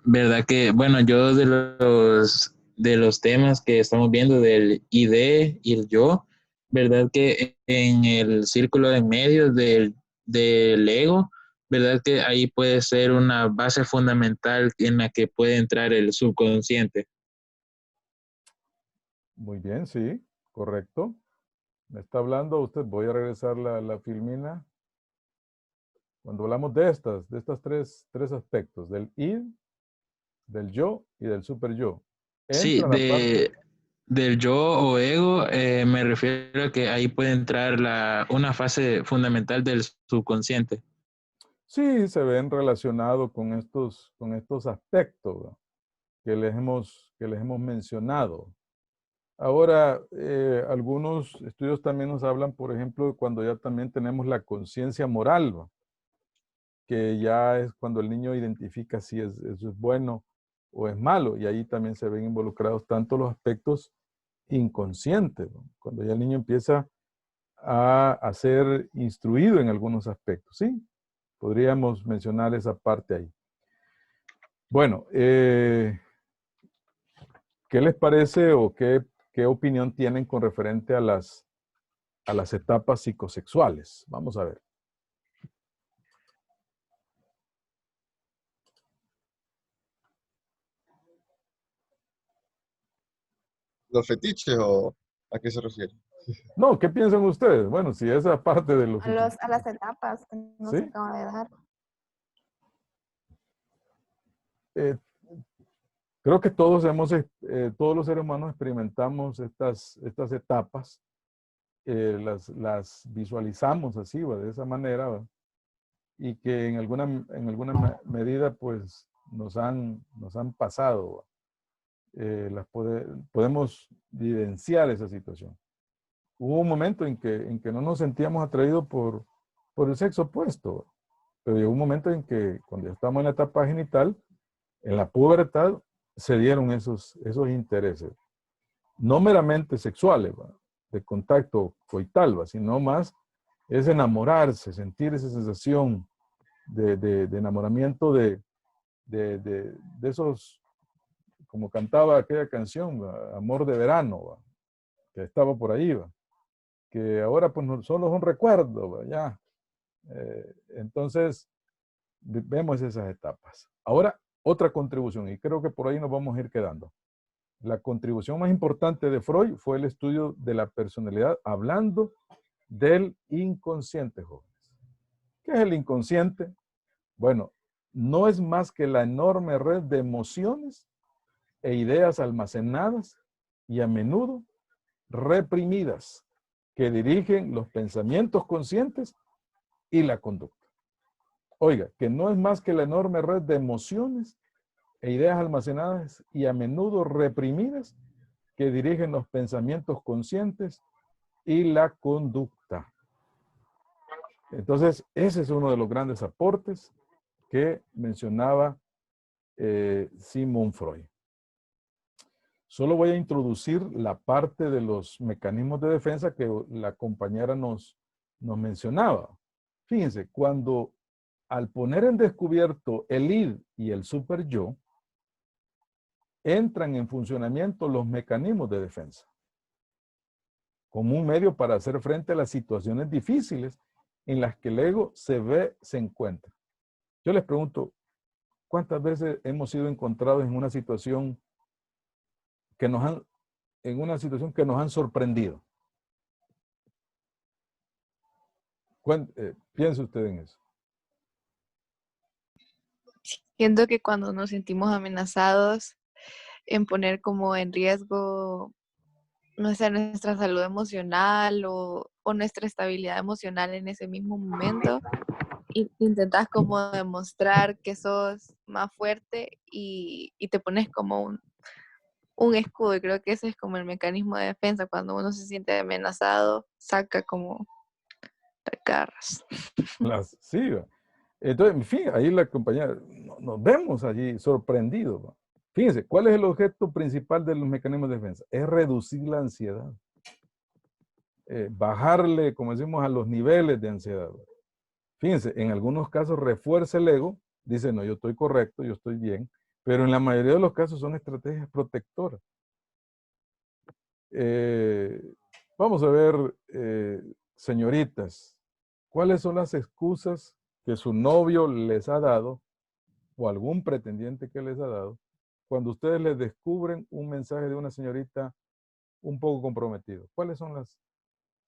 Verdad que, bueno, yo de los temas que estamos viendo del ID y el yo, verdad que en el círculo de medio del ego, verdad que ahí puede ser una base fundamental en la que puede entrar el subconsciente. Muy bien, sí, correcto. Me está hablando usted, voy a regresar la filmina. Cuando hablamos de estas tres aspectos, del id, del yo y del super yo. Sí, del yo o ego, me refiero a que ahí puede entrar una fase fundamental del subconsciente. Sí, se ven relacionados con estos aspectos, ¿no?, que les hemos mencionado. Ahora, algunos estudios también nos hablan, por ejemplo, de cuando ya también tenemos la conciencia moral, ¿no?, que ya es cuando el niño identifica si eso es bueno o es malo, y ahí también se ven involucrados tanto los aspectos inconscientes, ¿no?, cuando ya el niño empieza a ser instruido en algunos aspectos, ¿sí? Podríamos mencionar esa parte ahí. Bueno, ¿qué les parece o qué opinión tienen con referente a las etapas psicosexuales? Vamos a ver. ¿Los fetiches o a qué se refiere? No, ¿qué piensan ustedes? Bueno, si esa parte de los... A las etapas que no ¿Sí? se acaba de dar. Creo que todos los seres humanos experimentamos estas etapas, las visualizamos así, ¿va?, de esa manera, ¿va?, y que en alguna medida pues nos han pasado, ¿va? Podemos vivenciar esa situación. Hubo un momento en que no nos sentíamos atraídos por el sexo opuesto, ¿va?, pero llegó un momento en que cuando ya estábamos en la etapa genital, en la pubertad, se dieron esos intereses. No meramente sexuales, ¿va?, de contacto coital, ¿va?, sino más es enamorarse, sentir esa sensación de enamoramiento de esos, como cantaba aquella canción, ¿va?, Amor de Verano, ¿va?, que estaba por ahí, ¿va?, que ahora pues solo es un recuerdo, ¿va?, ya. Entonces, vemos esas etapas. Ahora, otra contribución, y creo que por ahí nos vamos a ir quedando. La contribución más importante de Freud fue el estudio de la personalidad, hablando del inconsciente, jóvenes. ¿Qué es el inconsciente? Bueno, no es más que la enorme red de emociones e ideas almacenadas y a menudo reprimidas que dirigen los pensamientos conscientes y la conducta. Oiga, que no es más que la enorme red de emociones e ideas almacenadas y a menudo reprimidas que dirigen los pensamientos conscientes y la conducta. Entonces, ese es uno de los grandes aportes que mencionaba Sigmund Freud. Solo voy a introducir la parte de los mecanismos de defensa que la compañera nos mencionaba. Fíjense, cuando al poner en descubierto el id y el super yo, entran en funcionamiento los mecanismos de defensa como un medio para hacer frente a las situaciones difíciles en las que el ego se encuentra. Yo les pregunto, ¿cuántas veces hemos sido encontrados en una situación que nos han sorprendido? Piense usted en eso. Siento que cuando nos sentimos amenazados en poner como en riesgo nuestra salud emocional o nuestra estabilidad emocional en ese mismo momento, intentas como demostrar que sos más fuerte y te pones como un escudo, y creo que ese es como el mecanismo de defensa. Cuando uno se siente amenazado, saca como garras. Sí, ¿va? Entonces, en fin, ahí la compañía, nos vemos allí sorprendidos, ¿va? Fíjense, ¿cuál es el objeto principal de los mecanismos de defensa? Es reducir la ansiedad. Bajarle, como decimos, a los niveles de ansiedad. Fíjense, en algunos casos refuerza el ego, dice, no, yo estoy correcto, yo estoy bien, pero en la mayoría de los casos son estrategias protectoras. Vamos a ver, señoritas, ¿cuáles son las excusas que su novio les ha dado o algún pretendiente que les ha dado cuando ustedes les descubren un mensaje de una señorita un poco comprometido? ¿Cuáles son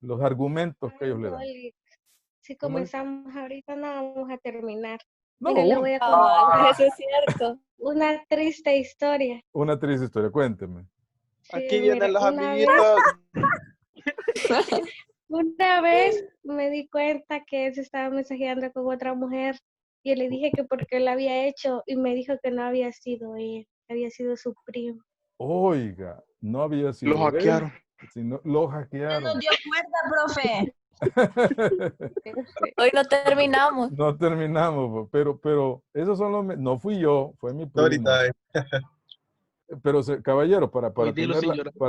los argumentos que ellos le dan? Si comenzamos ahorita no vamos a terminar. No, Mire, le voy a contar. Eso es cierto. Una triste historia. una triste historia, cuénteme. Sí, Aquí mire, vienen los una amiguitos. Una vez me di cuenta que él se estaba mensajeando con otra mujer y le dije que porque lo había hecho y me dijo que no había sido él, había sido su primo. Oiga, no había sido Lo hackearon. Sino lo hackearon. No nos dio cuenta, profe. Hoy no terminamos. No terminamos, pero esos son los... No fui yo, fue mi primo. Ahorita. Pero, caballero, para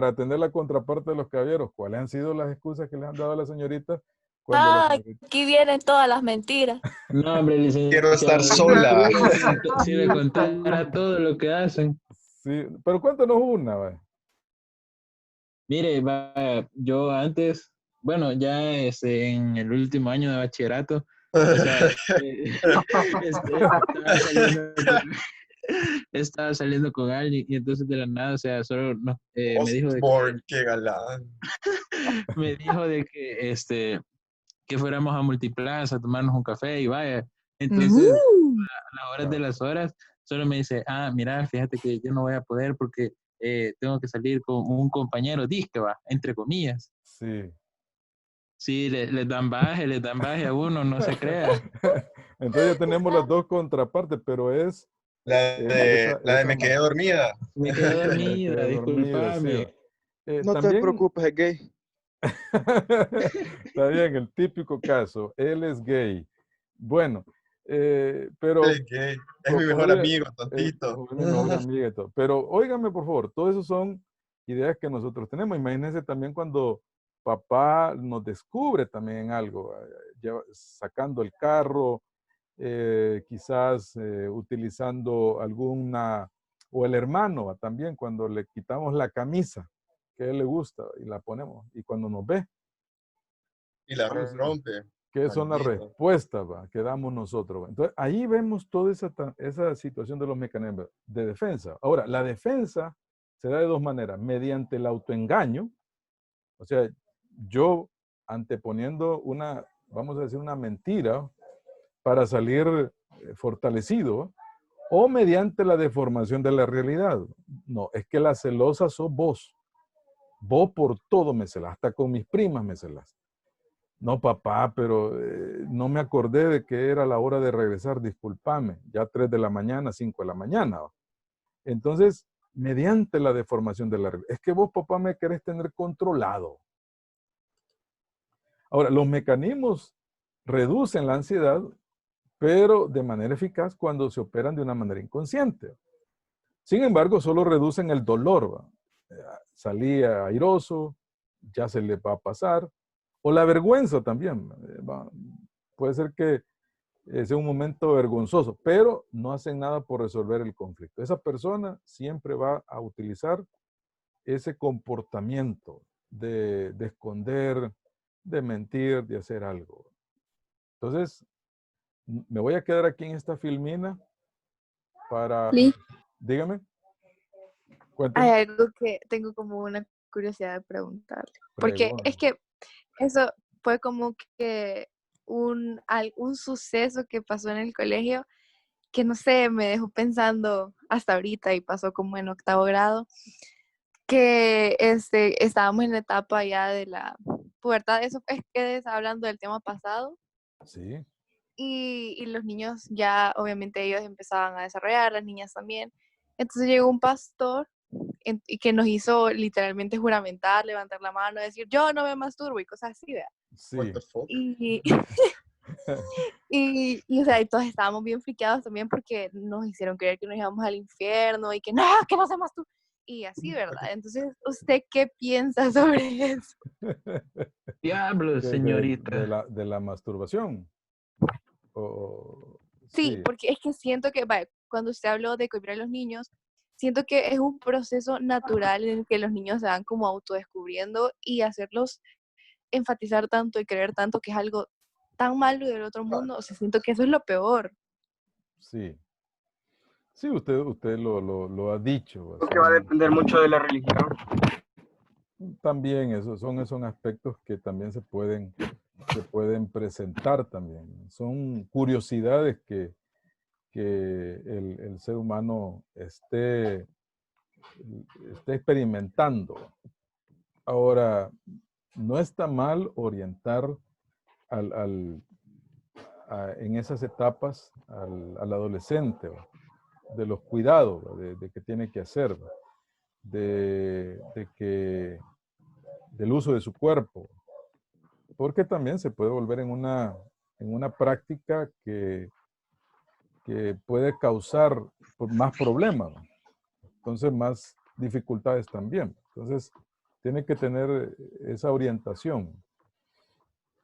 atender la contraparte de los caballeros, ¿cuáles han sido las excusas que les han dado a la señorita? Aquí vienen todas las mentiras. No, hombre, licenciado. Quiero estar sola. Si le contara todo lo que hacen. Sí, pero cuéntanos una, ¿vale? Mire, yo antes, bueno, ya en el último año de bachillerato, o sea, estaba saliendo con alguien y entonces de la nada, o sea, solo me dijo de que, qué galán. me dijo de que fuéramos a Multiplaza a tomarnos un café y vaya. Entonces, a las horas de las horas, solo me dice, mira, fíjate que yo no voy a poder porque tengo que salir con un compañero disque, va, entre comillas. Sí. Sí, les dan baje a uno, no se crea. Entonces ya tenemos las dos contrapartes, pero es... La de me quedé dormida. Me quedé dormida, disculpame. Sí. No te preocupes, es gay. Está bien, el típico caso. Él es gay. Bueno, pero... Es gay. Es mi mejor amigo, tontito. Es mi mejor amigo y todo. Pero óigame, por favor, todo eso son ideas que nosotros tenemos. Imagínense también cuando papá nos descubre también en algo, sacando el carro, quizás utilizando alguna, o el hermano también, cuando le quitamos la camisa que a él le gusta y la ponemos, y cuando nos ve. Y la rompe. ¿Qué son las respuestas que damos nosotros? Entonces, ahí vemos toda esa situación de los mecanismos de defensa. Ahora, la defensa se da de dos maneras, mediante el autoengaño, o sea, yo anteponiendo vamos a decir, una mentira para salir fortalecido, o mediante la deformación de la realidad. No, es que la celosa sos vos. Vos por todo me celás, hasta con mis primas me celás. No, papá, pero no me acordé de que era la hora de regresar, discúlpame, ya 3 de la mañana, 5 de la mañana. Entonces, mediante la deformación de la realidad, es que vos, papá, me querés tener controlado. Ahora, los mecanismos reducen la ansiedad, pero de manera eficaz cuando se operan de una manera inconsciente. Sin embargo, solo reducen el dolor. Salía airoso, ya se le va a pasar. O la vergüenza también. Puede ser que es un momento vergonzoso, pero no hacen nada por resolver el conflicto. Esa persona siempre va a utilizar ese comportamiento de esconder, de mentir, de hacer algo. Entonces, me voy a quedar aquí en esta filmina para... Lee, Dígame. Cuéntame. hay algo que tengo como una curiosidad de preguntarle. Porque Pregunta. es que eso fue como que un suceso que pasó en el colegio que no sé, me dejó pensando hasta ahorita y pasó como en 8º grado, que estábamos en la etapa ya de la pubertad, eso es que estaba hablando del tema pasado, Sí. y los niños ya, obviamente ellos empezaban a desarrollar, las niñas también. Entonces llegó un pastor y que nos hizo literalmente juramentar, levantar la mano, decir, yo no me masturbo y cosas así, ¿verdad? Sí. Y, o sea, y todos estábamos bien friqueados también porque nos hicieron creer que nos íbamos al infierno y que no se masturba. Y así, ¿verdad? Entonces, ¿usted qué piensa sobre eso? Diablos, señorita. De la masturbación. Sí, porque es que siento que, vaya, cuando usted habló de cohibir a los niños, siento que es un proceso natural en el que los niños se van como autodescubriendo y hacerlos enfatizar tanto y creer tanto que es algo tan malo del otro mundo, o sea, siento que eso es lo peor. Sí. Sí, usted lo ha dicho. Creo que va a depender mucho de la religión. También son aspectos que también se pueden presentar también. Son curiosidades que el ser humano esté experimentando. Ahora, no está mal orientar en esas etapas al adolescente, de los cuidados, de que tiene que hacer, del uso de su cuerpo, porque también se puede volver en una práctica que puede causar más problemas, entonces más dificultades también. Entonces, tiene que tener esa orientación.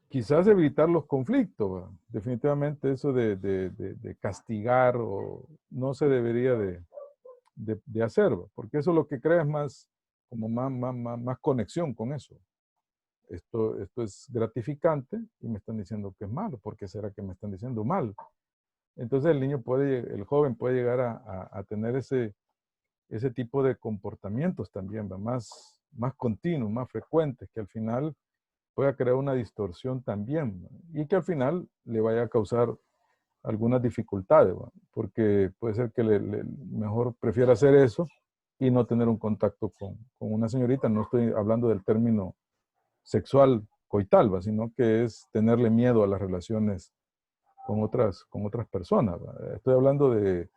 Quizás evitar los conflictos, ¿verdad? Definitivamente eso de castigar no se debería de hacer, ¿verdad? Porque eso lo que crea es más conexión con eso. Esto es gratificante y me están diciendo que es malo. ¿Por qué será que me están diciendo mal? Entonces el joven puede llegar a tener ese tipo de comportamientos también, ¿va? Más continuos, más frecuentes, que al final pueda crear una distorsión también, ¿va? Y que al final le vaya a causar algunas dificultades, ¿va? Porque puede ser que mejor prefiera hacer eso y no tener un contacto con una señorita. No estoy hablando del término sexual coital, ¿va? Sino que es tenerle miedo a las relaciones con otras personas, ¿va? Estoy hablando de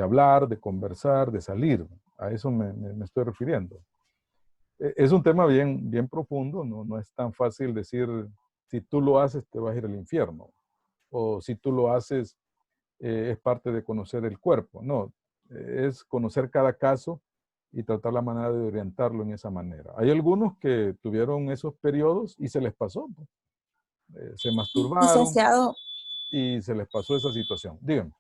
hablar, de conversar, de salir. A eso me estoy refiriendo. Es un tema bien profundo, no es tan fácil decir, si tú lo haces te vas a ir al infierno, o si tú lo haces es parte de conocer el cuerpo. No, es conocer cada caso y tratar la manera de orientarlo en esa manera. Hay algunos que tuvieron esos periodos y se les pasó. Se masturbaron y se les pasó esa situación. Díganme.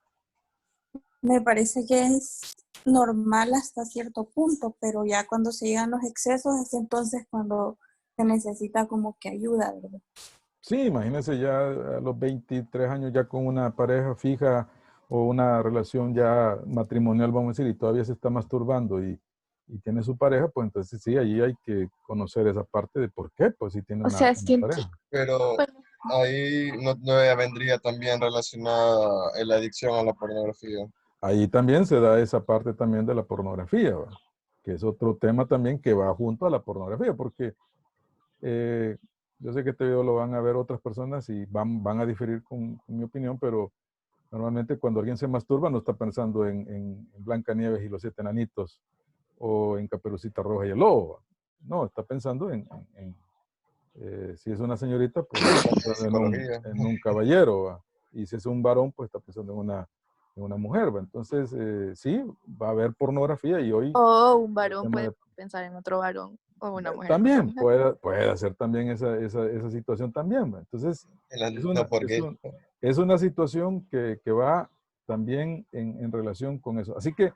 Me parece que es normal hasta cierto punto, pero ya cuando se llegan los excesos es entonces cuando se necesita como que ayuda, ¿verdad? Sí, imagínense ya a los 23 años ya con una pareja fija o una relación ya matrimonial, vamos a decir, y todavía se está masturbando y tiene su pareja, pues entonces sí, allí hay que conocer esa parte de por qué, pues si tiene una pareja. Pero ahí no vendría también relacionada la adicción a la pornografía. Ahí también se da esa parte también de la pornografía, ¿va? Que es otro tema también que va junto a la pornografía, porque yo sé que este video lo van a ver otras personas y van a diferir con mi opinión, pero normalmente cuando alguien se masturba no está pensando en Blancanieves y los 7 enanitos o en Caperucita Roja y el Lobo, ¿va? No, está pensando si es una señorita, pues está pensando en un caballero, ¿va? Y si es un varón, pues está pensando en una mujer, ¿va? Entonces, sí, va a haber pornografía y hoy... O un varón puede pensar en otro varón o una mujer. También puede hacer también esa situación también, ¿va? Entonces, es una situación que va también en relación con eso. Así que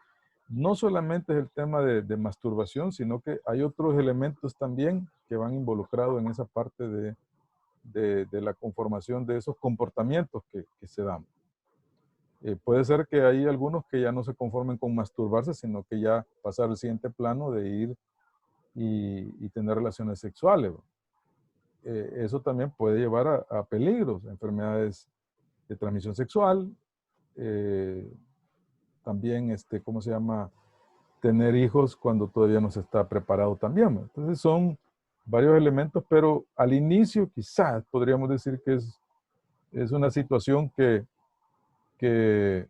no solamente es el tema de masturbación, sino que hay otros elementos también que van involucrados en esa parte de la conformación de esos comportamientos que se dan. Puede ser que hay algunos que ya no se conformen con masturbarse, sino que ya pasar al siguiente plano de ir y tener relaciones sexuales. Eso también puede llevar a peligros, enfermedades de transmisión sexual, también, ¿cómo se llama? Tener hijos cuando todavía no se está preparado también. Entonces son varios elementos, pero al inicio quizás podríamos decir que es una situación que se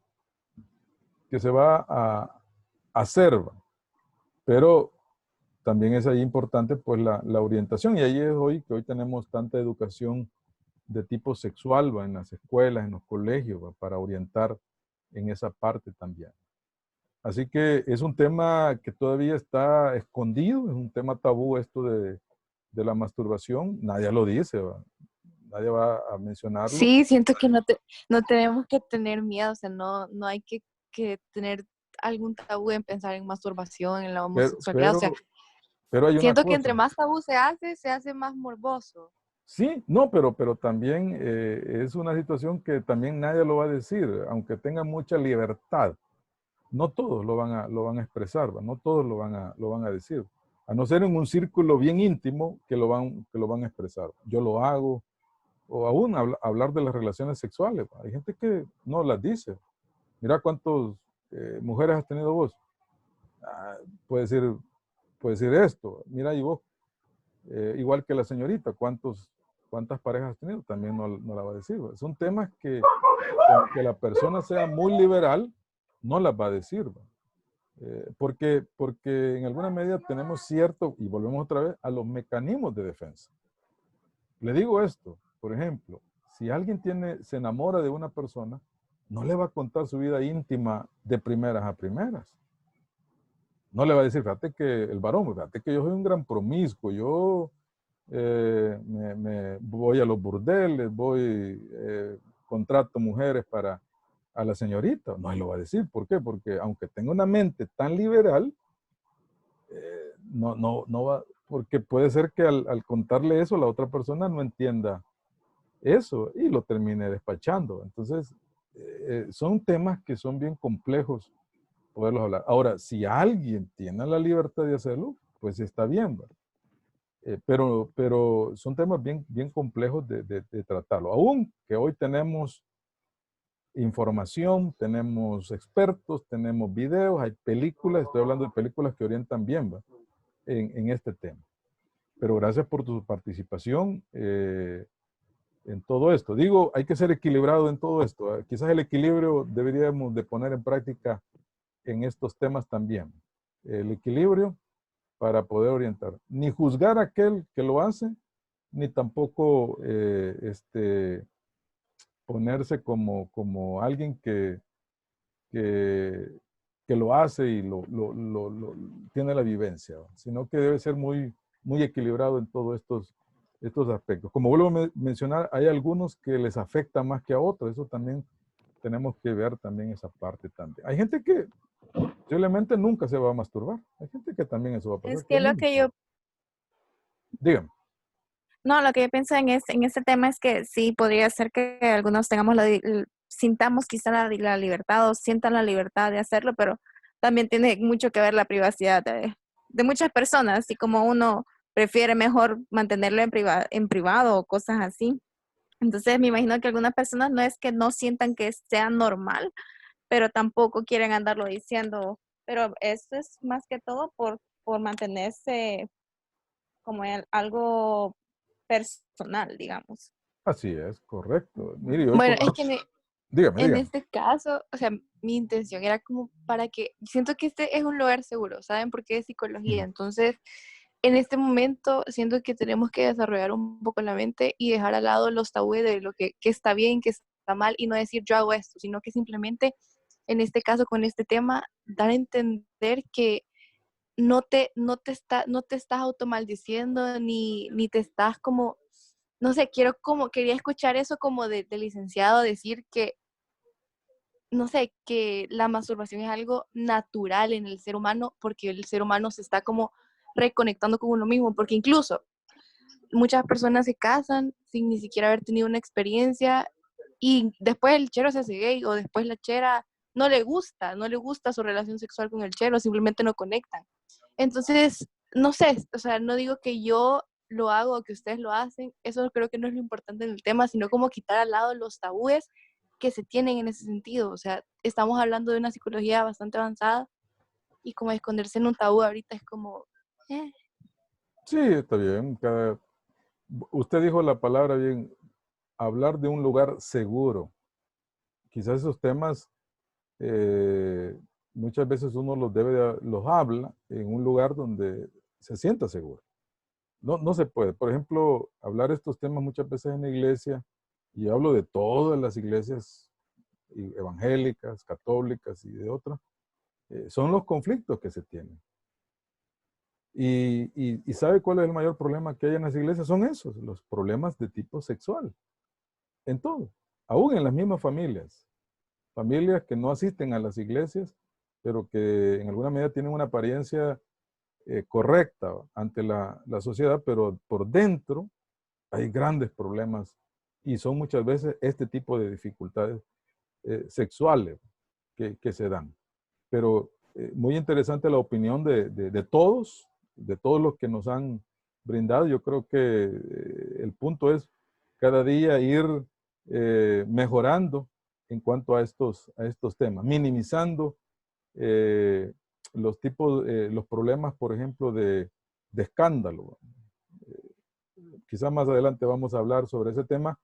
va a hacer, pero también es ahí importante pues la orientación, y ahí es que hoy tenemos tanta educación de tipo sexual en las escuelas, en los colegios, para orientar en esa parte también. Así que es un tema que todavía está escondido, es un tema tabú esto de la masturbación, nadie lo dice, nadie va a mencionarlo. Sí, siento que no tenemos que tener miedo, o sea, no hay que tener algún tabú en pensar en masturbación, en la homosexualidad, o sea, pero hay una siento cosa. que entre más tabú se hace más morboso. Sí, no, pero también es una situación que también nadie lo va a decir, aunque tenga mucha libertad. No todos lo van a expresar, no todos lo van a decir. A no ser en un círculo bien íntimo que lo van a expresar. Yo lo hago, o aún hablar de las relaciones sexuales. Hay gente que no las dice. Mira cuántas mujeres has tenido vos. Puede decir esto. Mira, y vos, igual que la señorita, ¿cuántas parejas has tenido? También no la va a decir. Son temas que aunque la persona sea muy liberal, no las va a decir. Porque en alguna medida tenemos cierto, y volvemos otra vez, a los mecanismos de defensa. Le digo esto, por ejemplo, si alguien se enamora de una persona, no le va a contar su vida íntima de primeras a primeras. No le va a decir, fíjate que el varón, fíjate que yo soy un gran promiscuo, yo me voy a los burdeles, contrato mujeres a la señorita. No lo va a decir. ¿Por qué? Porque aunque tenga una mente tan liberal, no va, porque puede ser que al contarle eso, la otra persona no entienda eso y lo termine despachando. Entonces, son temas que son bien complejos poderlos hablar. Ahora, si alguien tiene la libertad de hacerlo, pues está bien, ¿verdad? Pero son temas bien complejos de tratarlo. Aún que hoy tenemos información, tenemos expertos, tenemos videos, hay películas, estoy hablando de películas que orientan bien, ¿va? En este tema. Pero gracias por tu participación en todo esto. Digo, hay que ser equilibrado en todo esto. Quizás el equilibrio deberíamos de poner en práctica en estos temas también. El equilibrio para poder orientar. Ni juzgar a aquel que lo hace, ni tampoco ponerse como alguien que lo hace y tiene la vivencia, ¿no? Sino que debe ser muy equilibrado en todos estos aspectos. Como vuelvo a mencionar, hay algunos que les afecta más que a otros. Eso también tenemos que ver también esa parte también. Hay gente que posiblemente nunca se va a masturbar. Hay gente que también eso va a pasar. Es que lo que yo... Dígame. No, lo que yo pienso en este tema es que sí, podría ser que algunos tengamos sintamos quizá la libertad o sientan la libertad de hacerlo, pero también tiene mucho que ver la privacidad de muchas personas, así como uno prefiere mejor mantenerlo en privado o cosas así. Entonces me imagino que algunas personas no es que no sientan que sea normal, pero tampoco quieren andarlo diciendo, pero eso es más que todo por mantenerse como algo personal, digamos. Así es, correcto. Mire, Bueno, es que dígame. En este caso, o sea, mi intención era como para que, siento que este es un lugar seguro, ¿saben? Porque es psicología. Entonces, en este momento, siento que tenemos que desarrollar un poco la mente y dejar al lado los tabúes de lo que está bien, que está mal, y no decir yo hago esto, sino que simplemente, en este caso, con este tema, dar a entender que no te estás automaldiciendo, ni te estás como no sé, quería escuchar eso como de licenciado decir que, no sé, que la masturbación es algo natural en el ser humano porque el ser humano se está como reconectando con uno mismo, porque incluso muchas personas se casan sin ni siquiera haber tenido una experiencia y después el chero se hace gay o después la chera no le gusta su relación sexual con el chero, simplemente no conectan. Entonces, no sé, o sea, no digo que yo lo hago o que ustedes lo hacen, eso creo que no es lo importante en el tema, sino como quitar al lado los tabúes que se tienen en ese sentido. O sea, estamos hablando de una psicología bastante avanzada y como esconderse en un tabú ahorita es como... Sí, está bien. Usted dijo la palabra bien, hablar de un lugar seguro. Quizás esos temas muchas veces uno los habla en un lugar donde se sienta seguro. No se puede. Por ejemplo, hablar estos temas muchas veces en la iglesia, y hablo de todas las iglesias evangélicas, católicas y de otras, son los conflictos que se tienen. Y ¿sabe cuál es el mayor problema que hay en las iglesias? Son esos, los problemas de tipo sexual. En todo, aún en las mismas familias. Familias que no asisten a las iglesias, pero que en alguna medida tienen una apariencia correcta ante la sociedad, pero por dentro hay grandes problemas y son muchas veces este tipo de dificultades sexuales que se dan. Pero muy interesante la opinión de todos los que nos han brindado. Yo creo que el punto es cada día ir mejorando en cuanto a estos temas, minimizando los problemas, por ejemplo, de escándalo. Quizás más adelante vamos a hablar sobre ese tema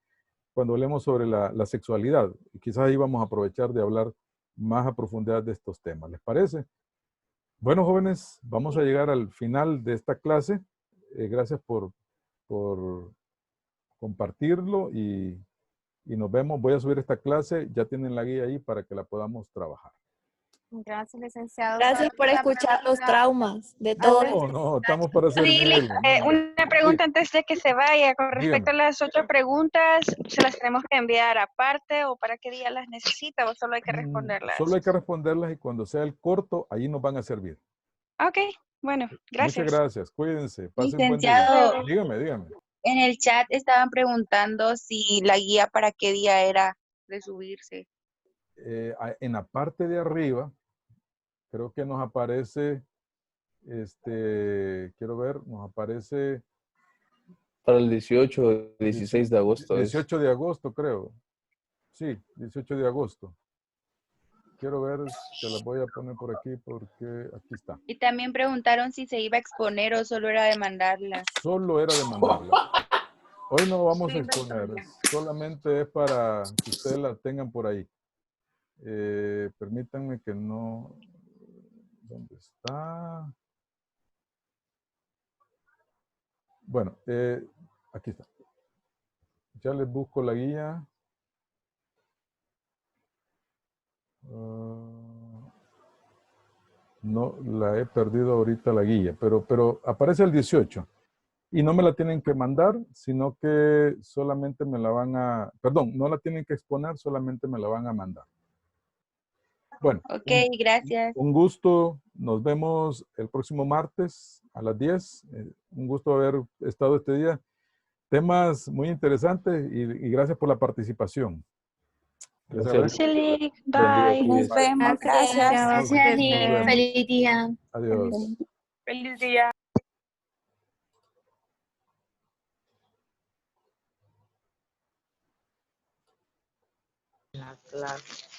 cuando hablemos sobre la sexualidad. Y quizás ahí vamos a aprovechar de hablar más a profundidad de estos temas. ¿Les parece? Bueno, jóvenes, vamos a llegar al final de esta clase. Gracias por compartirlo y nos vemos. Voy a subir esta clase. Ya tienen la guía ahí para que la podamos trabajar. Gracias, licenciado. Gracias por escuchar los traumas de todos. No, estamos para Sí, servir. una pregunta antes de que se vaya. Con respecto Dígame. a las 8 preguntas, ¿se las tenemos que enviar aparte o para qué día las necesita o solo hay que responderlas? Solo hay que responderlas y cuando sea el corto, ahí nos van a servir. Ok, bueno, gracias. Muchas gracias. Cuídense. Pasen buen Licenciado. día. Dígame. En el chat estaban preguntando si la guía para qué día era de subirse. En la parte de arriba, creo que nos aparece, quiero ver, nos aparece... Para el 18, 16 de agosto. 18 de agosto, creo. Sí, 18 de agosto. Quiero ver, te la voy a poner por aquí porque aquí está. Y también preguntaron si se iba a exponer o solo era de mandarla. Solo era de mandarla. Hoy no vamos a exponer, solamente es para que ustedes la tengan por ahí. Permítanme que no... ¿Dónde está? Bueno, aquí está. Ya les busco la guía. No la he perdido ahorita la guía, pero aparece el 18. Y no me la tienen que mandar, sino que solamente me la van a... Perdón, no la tienen que exponer, solamente me la van a mandar. Bueno. Ok, gracias. Un gusto. Nos vemos el próximo martes a las 10. Un gusto haber estado este día. Temas muy interesantes y gracias por la participación. Gracias, Lick. Bye. Nos vemos. Gracias. Gracias, Lick. Feliz día. Adiós. Feliz día. La clase.